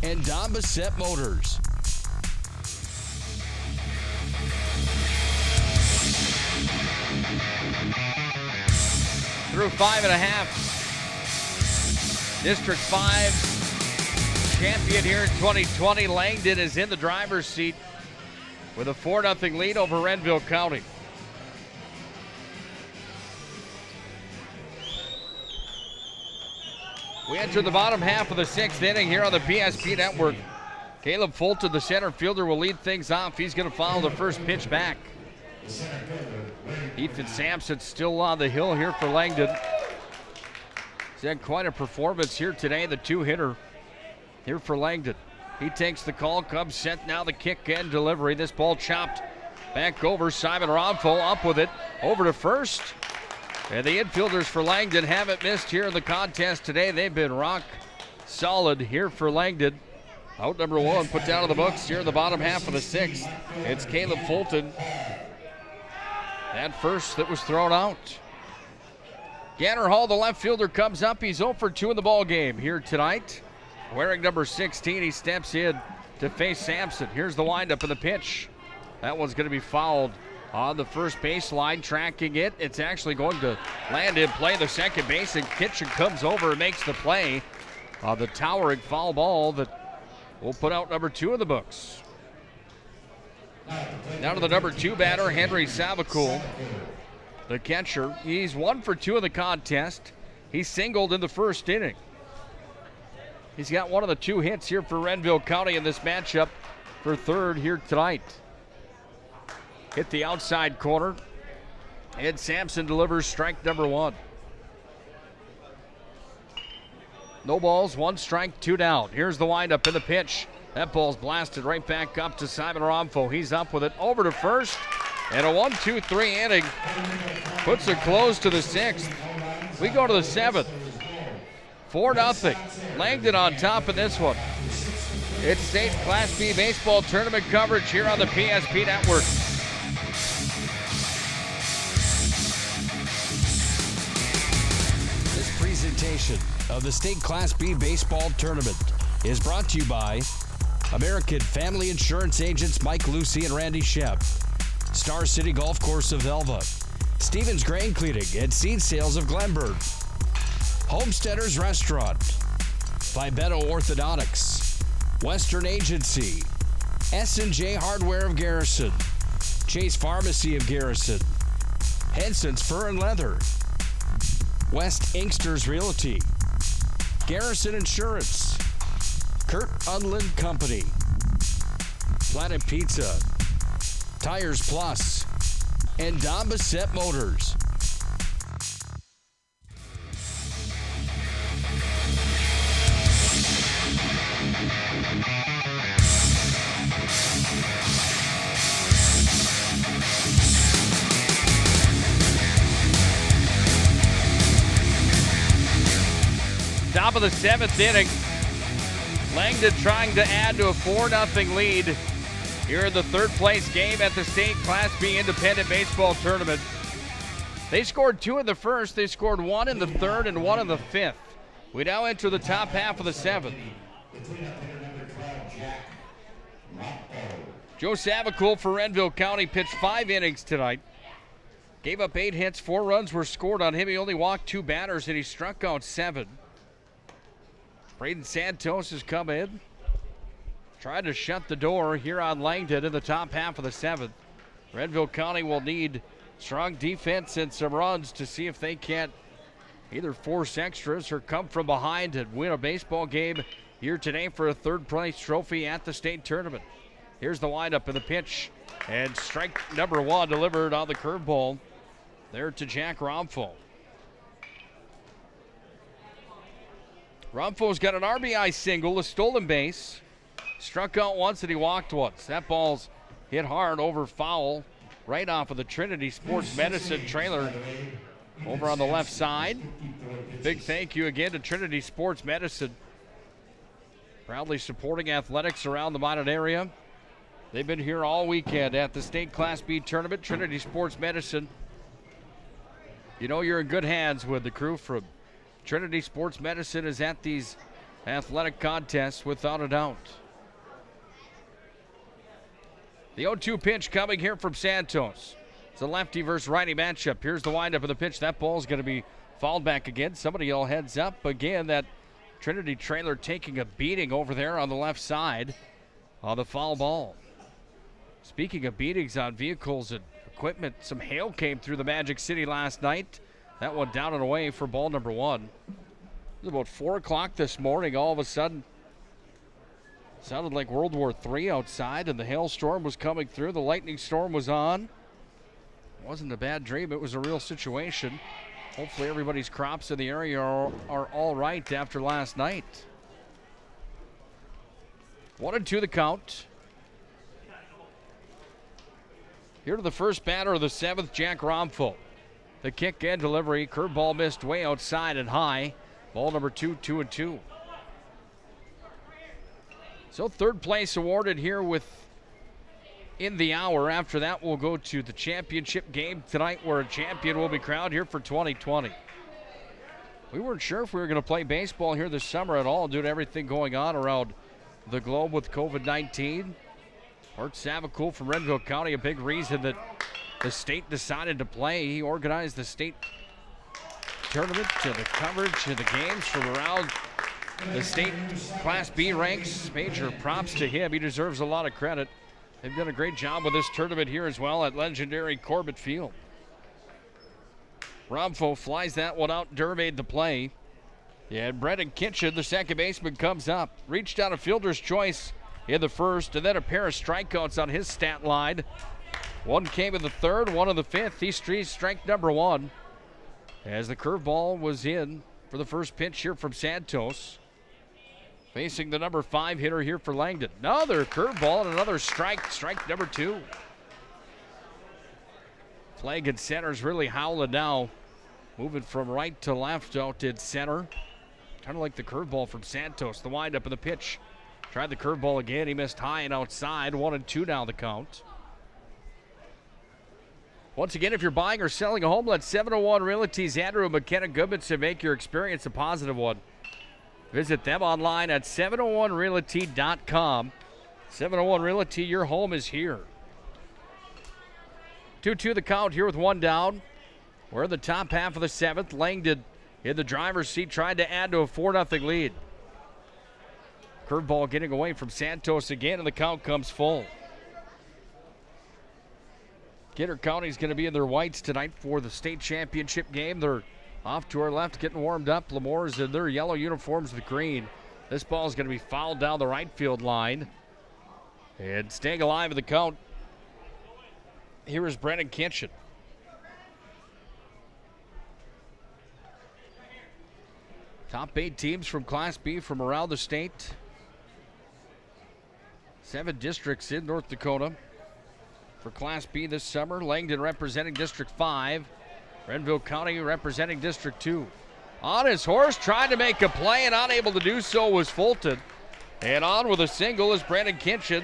and Don Bissett Motors. Through 5.5. District 5 champion here in 2020. Langdon is in the driver's seat with a 4-0 lead over Renville County. We enter the bottom half of the 6th inning here on the PSP Network. Caleb Fulton, the center fielder, will lead things off. He's going to follow the first pitch back. Ethan Sampson still on the hill here for Langdon. He's had quite a performance here today, the two-hitter here for Langdon. He takes the call, comes set, now the kick and delivery. This ball chopped back over. Simon Renville up with it, over to first. And the infielders for Langdon haven't missed here in the contest today. They've been rock solid here for Langdon. Out number 1, put down in the books here in the bottom half of the 6th. It's Caleb Fulton. That first that was thrown out. Ganner Hall, the left fielder, comes up. He's 0 for 2 in the ball game here tonight. Wearing number 16, he steps in to face Sampson. Here's the windup and the pitch. That one's going to be fouled on the first baseline, tracking it. It's actually going to land in play the second base, and Kitchen comes over and makes the play on the towering foul ball that will put out number 2 in the books. Now to the number 2 batter, Henry Savakul, the catcher. He's 1 for 2 in the contest. He singled in the first inning. He's got one of the 2 hits here for Renville County in this matchup for third here tonight. Hit the outside corner. Ed Sampson delivers strike number 1. No balls, 1 strike, 2 down. Here's the windup and the pitch. That ball's blasted right back up to Simon Renville. He's up with it, over to first. And a 1-2-3 inning puts a close to the 6th. We go to the 7th. 4-0. Langdon on top in this one. It's state Class B baseball tournament coverage here on the PSP Network. This presentation of the state Class B baseball tournament is brought to you by American Family Insurance Agents Mike Lucy and Randy Shep, Star City Golf Course of Elva, Stevens Grain Cleaning and Seed Sales of Glenburn, Homesteaders Restaurant, Fibeto Orthodontics, Western Agency, S&J Hardware of Garrison, Chase Pharmacy of Garrison, Henson's Fur and Leather, West Inksters Realty, Garrison Insurance, Kurt Unland Company, Planet Pizza, Tires Plus, and Don Bissett Motors. Top of the 7th inning. Langdon trying to add to a 4-0 lead here in the third place game at the state Class B Independent Baseball Tournament. They scored 2 in the first, they scored 1 in the third and 1 in the 5th. We now enter the top half of the 7th. Joe Savakul for Renville County pitched 5 innings tonight. Gave up 8 hits, 4 runs were scored on him. He only walked 2 batters and he struck out 7. Braden Santos has come in, tried to shut the door here on Langdon in the top half of the 7th. Renville County will need strong defense and some runs to see if they can't either force extras or come from behind and win a baseball game here today for a third place trophy at the state tournament. Here's the windup and the pitch, and strike number 1 delivered on the curveball there to Jack Renville. Renville's got an RBI single, a stolen base. Struck out once and he walked once. That ball's hit hard over foul right off of the Trinity Sports Medicine trailer over on the left side. Big thank you again to Trinity Sports Medicine, proudly supporting athletics around the Minot area. They've been here all weekend at the state Class B tournament. Trinity Sports Medicine. You know you're in good hands with the crew from Trinity Sports Medicine is at these athletic contests without a doubt. The 0-2 pitch coming here from Santos. It's a lefty versus righty matchup. Here's the windup of the pitch. That ball's going to be fouled back again. Somebody yell heads up. Again, that Trinity trailer taking a beating over there on the left side on the foul ball. Speaking of beatings on vehicles and equipment, some hail came through the Magic City last night. That one down and away for ball number 1. was about 4 o'clock this morning. All of a sudden, sounded like World War III outside, and the hailstorm was coming through. The lightning storm was on. It wasn't a bad dream. It was a real situation. Hopefully everybody's crops in the area are all right after last night. 1-2 the count. Here to the first batter of the 7th, Jack Renville. The kick and delivery. Curveball missed way outside and high. Ball number 2, 2-2. So third place awarded here in the hour. After that, we'll go to the championship game tonight, where a champion will be crowned here for 2020. We weren't sure if we were going to play baseball here this summer at all due to everything going on around the globe with COVID-19. Art Savacool from Renville County, a big reason that the state decided to play. He organized the state tournament to the coverage of the games from around the state Class B ranks. Major props to him. He deserves a lot of credit. They've done a great job with this tournament here as well at legendary Corbett Field. Renville flies that one out. Durr made the play. And Brendan Kitchen, the second baseman, comes up. Reached out a fielder's choice in the first, and then a pair of strikeouts on his stat line. One came in the third, one in the fifth. He's strike number 1 as the curveball was in for the first pitch here from Santos. Facing the number 5 hitter here for Langdon. Another curveball and another strike number 2. Flag in center's really howling now. Moving from right to left out in center. Kind of like the curveball from Santos. The windup of the pitch. Tried the curveball again. He missed high and outside. 1-2 now the count. Once again, if you're buying or selling a home, let 701 Realty's Andrew and McKenna Goodmanson make your experience a positive one. Visit them online at 701realty.com. 701 Realty, your home is here. 2-2 the count here with one down. We're in the top half of the 7th. Langdon in the driver's seat, tried to add to a 4-0 lead. Curveball getting away from Santos again, and the count comes full. Kidder County's going to be in their whites tonight for the state championship game. They're off to our left, getting warmed up. Lemore's in their yellow uniforms with green. This ball is going to be fouled down the right field line. And staying alive in the count, here is Brendan Kitchen. Top 8 teams from Class B from around the state. 7 districts in North Dakota for Class B this summer. Langdon representing District 5. Renville County representing District 2. On his horse, trying to make a play and unable to do so was Fulton. And on with a single is Brandon Kitchen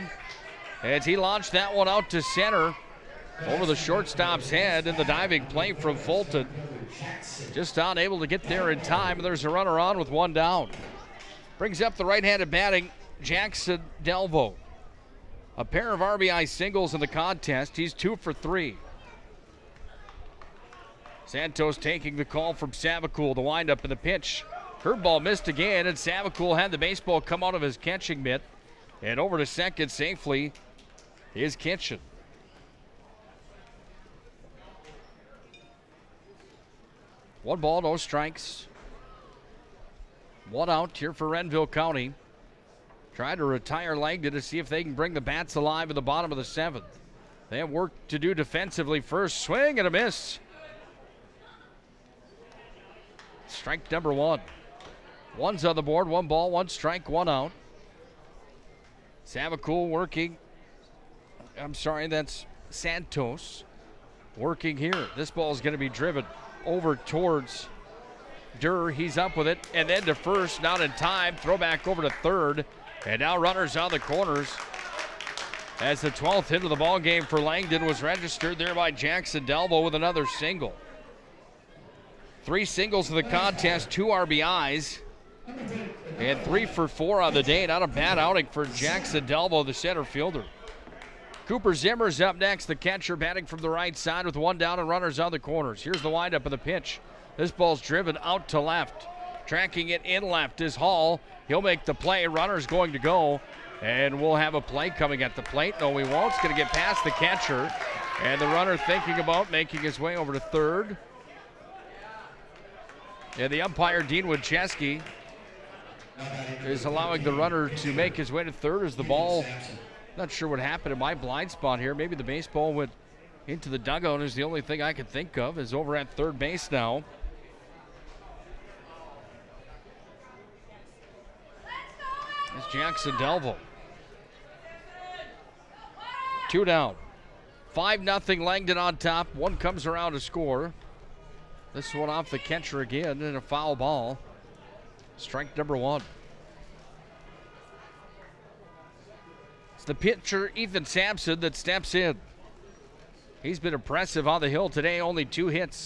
as he launched that one out to center over the shortstop's head in the diving play from Fulton. Just unable to get there in time. There's a runner on with one down. Brings up the right-handed batting, Jackson Delvo. A pair of RBI singles in the contest. He's 2 for 3. Santos taking the call from Savacool. The windup in the pitch. Curveball missed again, and Savacool had the baseball come out of his catching mitt. And over to second safely is Kitchen. One ball, no strikes. One out here for Renville County. Trying to retire Langdon to see if they can bring the bats alive in the bottom of the 7th. They have work to do defensively first. Swing and a miss. Strike number 1. One's on the board. 1 ball, 1 strike, 1 out. Savacool working. I'm sorry, that's Santos working here. This ball is going to be driven over towards Durr. He's up with it, and then to first, not in time. Throwback over to third, and now runners on the corners as the 12th hit of the ball game for Langdon was registered there by Jackson Delvo with another single. 3 singles in the contest, 2 RBIs, and 3 for 4 on the day. Not a bad outing for Jackson Delvo, the center fielder. Cooper Zimmer's up next, the catcher, batting from the right side with 1 down and runners on the corners. Here's the windup of the pitch. This ball's driven out to left. Tracking it in left is Hall. He'll make the play. Runner's going to go, and we'll have a play coming at the plate. No, we won't. It's going to get past the catcher, and the runner thinking about making his way over to third. And the umpire, Dean Wincheski, is allowing the runner to make his way to third as the ball, not sure what happened in my blind spot here. Maybe the baseball went into the dugout is the only thing I can think of, is over at third base now. It's Jackson Delville. 2 down. 5-0 Langdon on top. One comes around to score. This one off the catcher again, and a foul ball. Strike number 1. It's the pitcher, Ethan Sampson, that steps in. He's been impressive on the hill today. Only 2 hits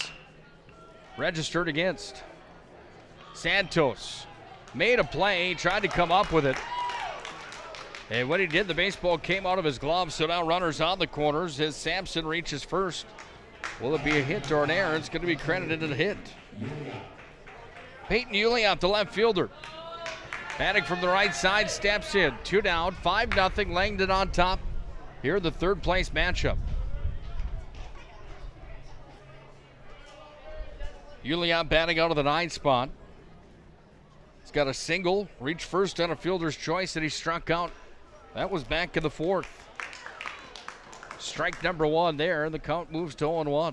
registered against. Santos made a play, tried to come up with it. And when he did, the baseball came out of his glove, so now runners on the corners as Sampson reaches first. Will it be a hit or an error? It's going to be credited as a hit. Peyton Uliant, the left fielder. Batting from the right side, steps in. 2 down, 5-0, Langdon on top. Here, the third place matchup. Uliant batting out of the 9 spot. He's got a single, reached first on a fielder's choice, and he struck out. That was back in the 4th. Strike number 1 there, and the count moves to 0-1.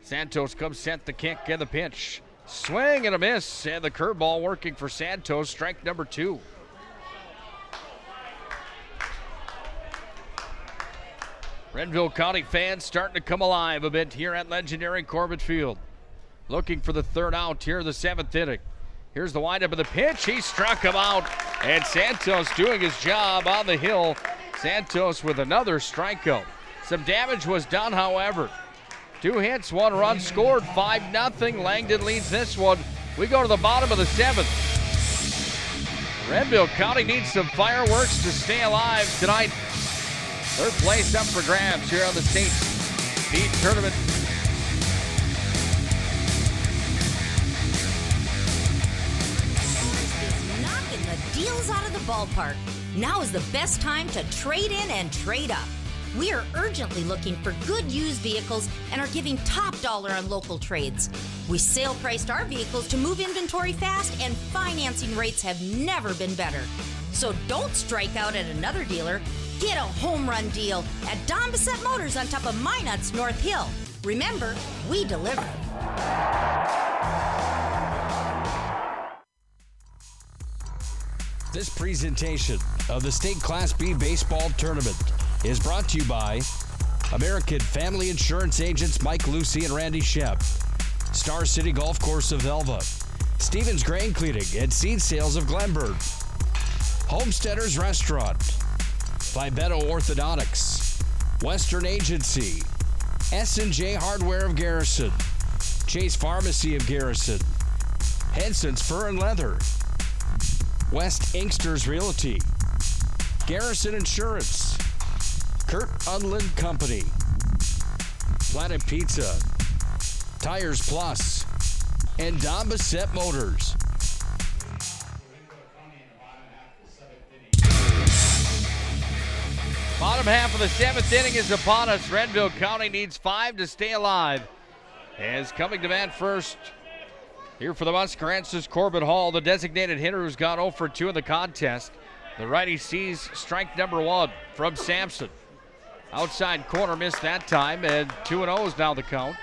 Santos comes set, the kick and the pitch. Swing and a miss, and the curveball working for Santos. Strike number 2. Renville County fans starting to come alive a bit here at legendary Corbett Field. Looking for the third out here in the 7th inning. Here's the windup of the pitch. He struck him out, and Santos doing his job on the hill. Santos with another strikeout. Some damage was done, however. 2 hits, 1 run scored, 5-0. Langdon leads this one. We go to the bottom of the 7th. Renville County needs some fireworks to stay alive tonight. Third place up for grabs here on the state speed tournament. Knocking the deals out of the ballpark. Now is the best time to trade in and trade up. We are urgently looking for good used vehicles and are giving top dollar on local trades. We sale priced our vehicles to move inventory fast, and financing rates have never been better. So don't strike out at another dealer. Get a home run deal at Don Bissett Motors on top of Minot's North Hill. Remember, we deliver. This presentation of the State Class B Baseball Tournament is brought to you by American Family Insurance Agents Mike Lucy and Randy Shep, Star City Golf Course of Velva, Stevens Grain Cleaning and Seed Sales of Glenburn, Homesteaders Restaurant, Fibeto Orthodontics, Western Agency, S&J Hardware of Garrison, Chase Pharmacy of Garrison, Henson's Fur and Leather, West Inksters Realty, Garrison Insurance, Kurt Unland Company, Planet Pizza, Tires Plus, and Don Bissett Motors. Bottom half of the 7th inning is upon us. Renville County needs 5 to stay alive. As coming to bat first, here for the Muskrats is Corbin Hall, the designated hitter who's gone 0 for 2 in the contest. The righty sees strike number 1 from Sampson. Outside corner missed that time, and 2-0 is now the count.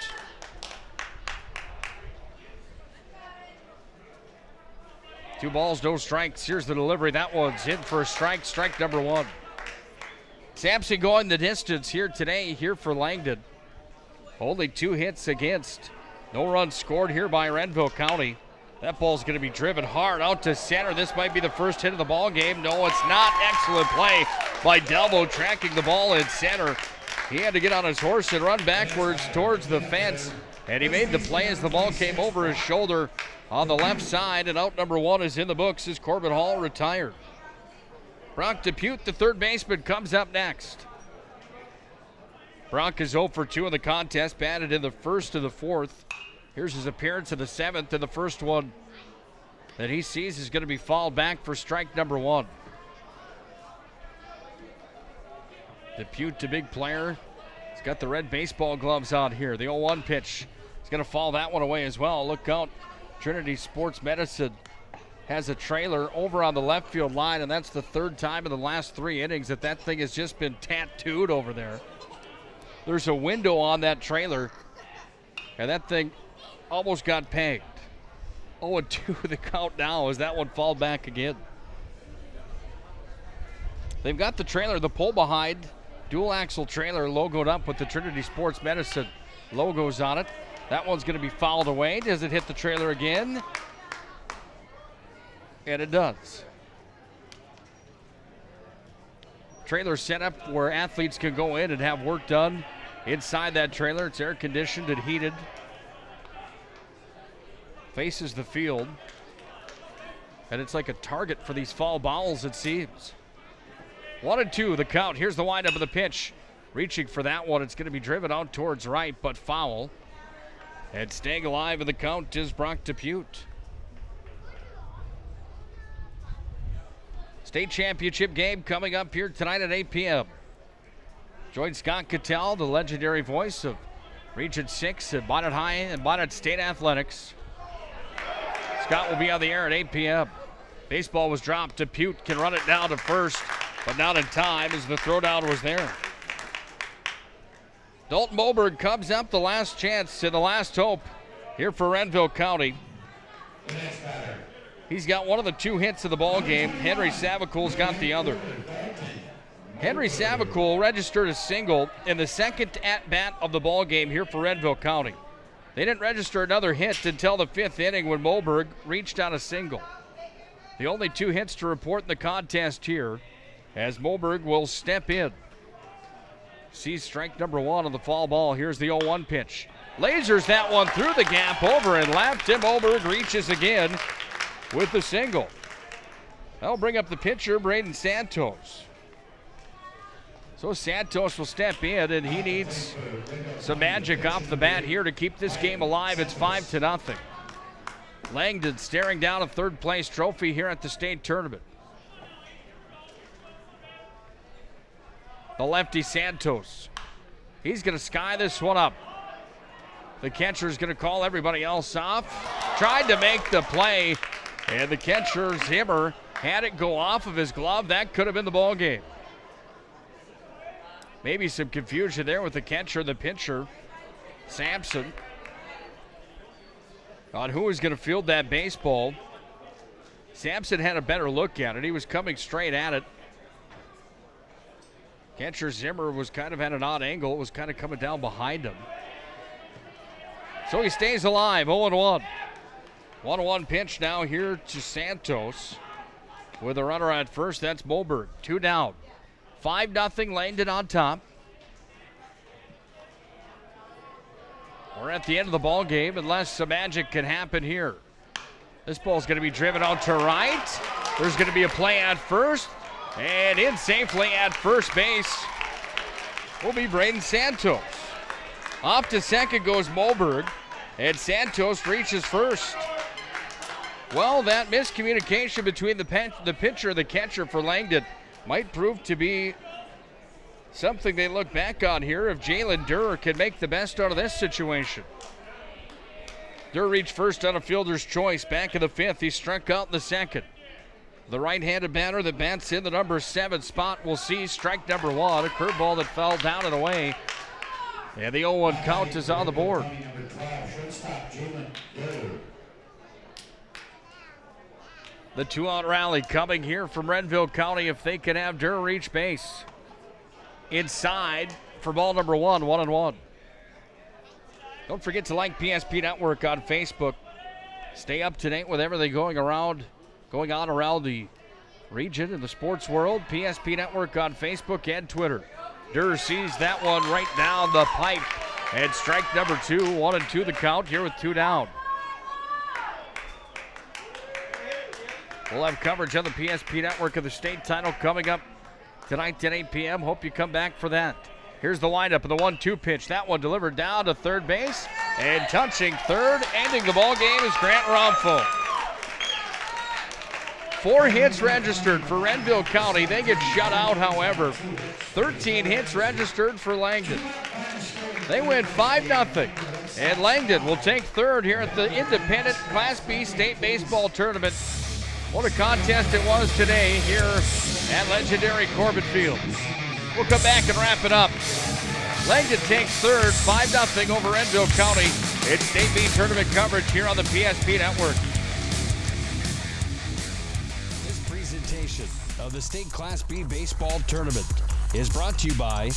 Two balls, no strikes. Here's the delivery. That one's in for a strike. Strike number 1. Sampson going the distance here today, here for Langdon. Only 2 hits against. No runs scored here by Renville County. That ball's going to be driven hard out to center. This might be the first hit of the ball game. No, it's not. Excellent play by Delvo, tracking the ball in center. He had to get on his horse and run backwards towards the fence, and he made the play as the ball came over his shoulder on the left side, and out number 1 is in the books as Corbin Hall retired. Brock Depute, the third baseman, comes up next. Brock is 0 for 2 in the contest, batted in the 1st of the 4th. Here's his appearance in the 7th, and the first one that he sees is going to be fouled back for strike number 1. Depute, a big player, He's got the red baseball gloves on here. The 0-1 pitch. He's going to foul that one away as well. Look out. Trinity Sports Medicine has a trailer over on the left field line, and that's the third time in the last 3 innings that thing has just been tattooed over there. There's a window on that trailer, and that thing almost got pegged. 0-2 the count now as that one fall back again. They've got the trailer, the pull behind, dual axle trailer logoed up with the Trinity Sports Medicine logos on it. That one's going to be fouled away. Does it hit the trailer again? And it does. Trailer set up where athletes can go in and have work done inside that trailer. It's air conditioned and heated. Faces the field. And it's like a target for these foul balls, it seems. 1-2 the count. Here's the windup of the pitch. Reaching for that one. It's going to be driven out towards right, but foul. And staying alive in the count is Brock Depute. State championship game coming up here tonight at 8 p.m. Join Scott Cattell, the legendary voice of Region 6 at Bonnet High and Bonnet State Athletics. Scott will be on the air at 8 p.m. Baseball was dropped. Depute can run it down to first, but not in time as the throwdown was there. Dalton Moberg comes up, the last chance and the last hope here for Renville County. He's got one of the 2 hits of the ball game. Henry Savacool's got the other. Henry Savacool registered a single in the second at-bat of the ball game here for Renville County. They didn't register another hit until the 5th inning when Moberg reached on a single. The only 2 hits to report in the contest here as Moberg will step in. Sees strike number 1 on the foul ball. Here's the 0-1 pitch. Lasers that one through the gap over and left. Tim Moberg reaches again with the single. That'll bring up the pitcher, Braden Santos. So Santos will step in, and he needs some magic off the bat here to keep this game alive. It's 5-0. Langdon staring down a third-place trophy here at the state tournament. The lefty Santos. He's going to sky this one up. The catcher's going to call everybody else off. Tried to make the play, and the catcher, Zimmer, had it go off of his glove. That could have been the ball game. Maybe some confusion there with the catcher, the pitcher, Sampson, on who was going to field that baseball. Sampson had a better look at it. He was coming straight at it. Catcher Zimmer was kind of at an odd angle. It was kind of coming down behind him. So he stays alive, 0-1. 1-1 pitch now here to Santos. With a runner at first, that's Moberg. 2 down. 5-0 Langdon on top. We're at the end of the ball game unless some magic can happen here. This ball's going to be driven out to right. There's going to be a play at first. And in safely at first base will be Braden Santos. Off to second goes Moberg. And Santos reaches first. Well, that miscommunication between the pitcher and the catcher for Langdon might prove to be something they look back on here if Jalen Durr can make the best out of this situation. Durr reached first on a fielder's choice back in the 5th. He struck out in the 2nd. The right-handed batter that bats in the number 7 spot will see strike number 1, a curveball that fell down and away. And the 0-1 count is on the board. The 2-out rally coming here from Renville County if they can have Durr reach base. Inside for ball number 1, 1-1. Don't forget to like PSP Network on Facebook. Stay up to date with everything going on around the region and the sports world. PSP Network on Facebook and Twitter. Durr sees that one right down the pipe. And strike number 2, 1-2 the count here with 2 down. We'll have coverage on the PSP Network of the state title coming up tonight at 8 p.m. Hope you come back for that. Here's the windup of the 1-2 pitch. That one delivered down to third base. And touching third, ending the ball game is Grant Romfo. 4 hits registered for Renville County. They get shut out, however. 13 hits registered for Langdon. They win 5-0. And Langdon will take third here at the independent Class B state baseball tournament. What a contest it was today here at legendary Corbett Field. We'll come back and wrap it up. Langdon takes third, 5-0 over Renville County. It's State B tournament coverage here on the PSP Network. This presentation of the State Class B baseball tournament is brought to you by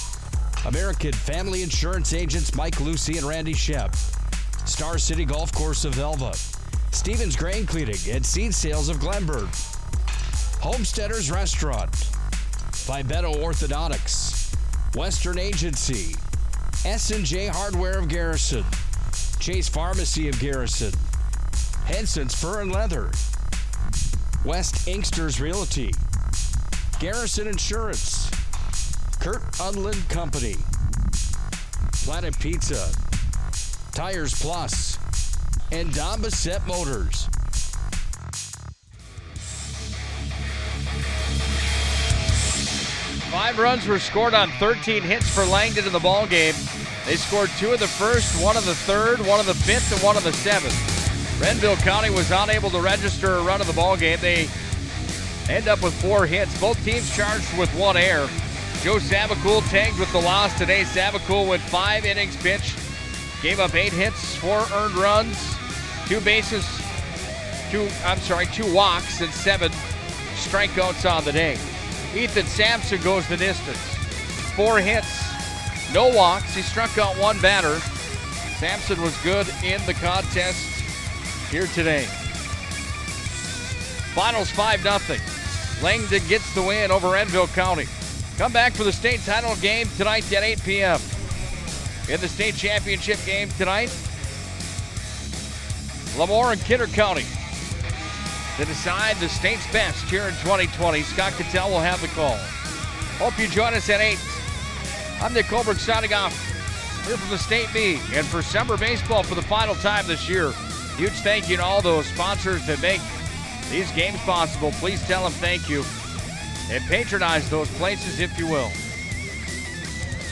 American Family Insurance Agents Mike Lucy and Randy Shep, Star City Golf Course of Elva, Stevens Grain Cleaning and Seed Sales of Glenburg, Homesteaders Restaurant, Fibeto Orthodontics, Western Agency, S&J Hardware of Garrison, Chase Pharmacy of Garrison, Henson's Fur and Leather, West Inksters Realty, Garrison Insurance, Kurt Unland Company, Planet Pizza, Tires Plus, and Don Bissett Motors. Five runs were scored on 13 hits for Langdon in the ball game. They scored 2 in the first, 1 in the third, 1 in the fifth, and 1 in the seventh. Renville County was unable to register a run in the ball game. They end up with 4 hits. Both teams charged with 1 error. Joe Savacool tagged with the loss today. Savacool went 5 innings pitched, gave up 8 hits, 4 earned runs, 2 walks, and 7 strikeouts on the day. Ethan Sampson goes the distance. 4 hits, no walks. He struck out 1 batter. Sampson was good in the contest here today. Finals 5-0. Langdon gets the win over Renville County. Come back for the state title game tonight at 8 p.m. In the state championship game tonight, Lemoore and Kidder County to decide the state's best here in 2020. Scott Cattell will have the call. Hope you join us at 8. I'm Nick Colbert signing off here from the State B. And for summer baseball for the final time this year, huge thank you to all those sponsors that make these games possible. Please tell them thank you and patronize those places if you will.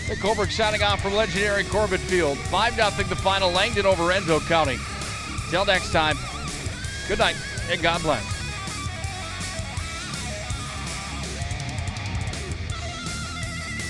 Nick Colbert signing off from legendary Corbett Field. 5-0 the final, Langdon over Renville County. Till next time, good night and God bless.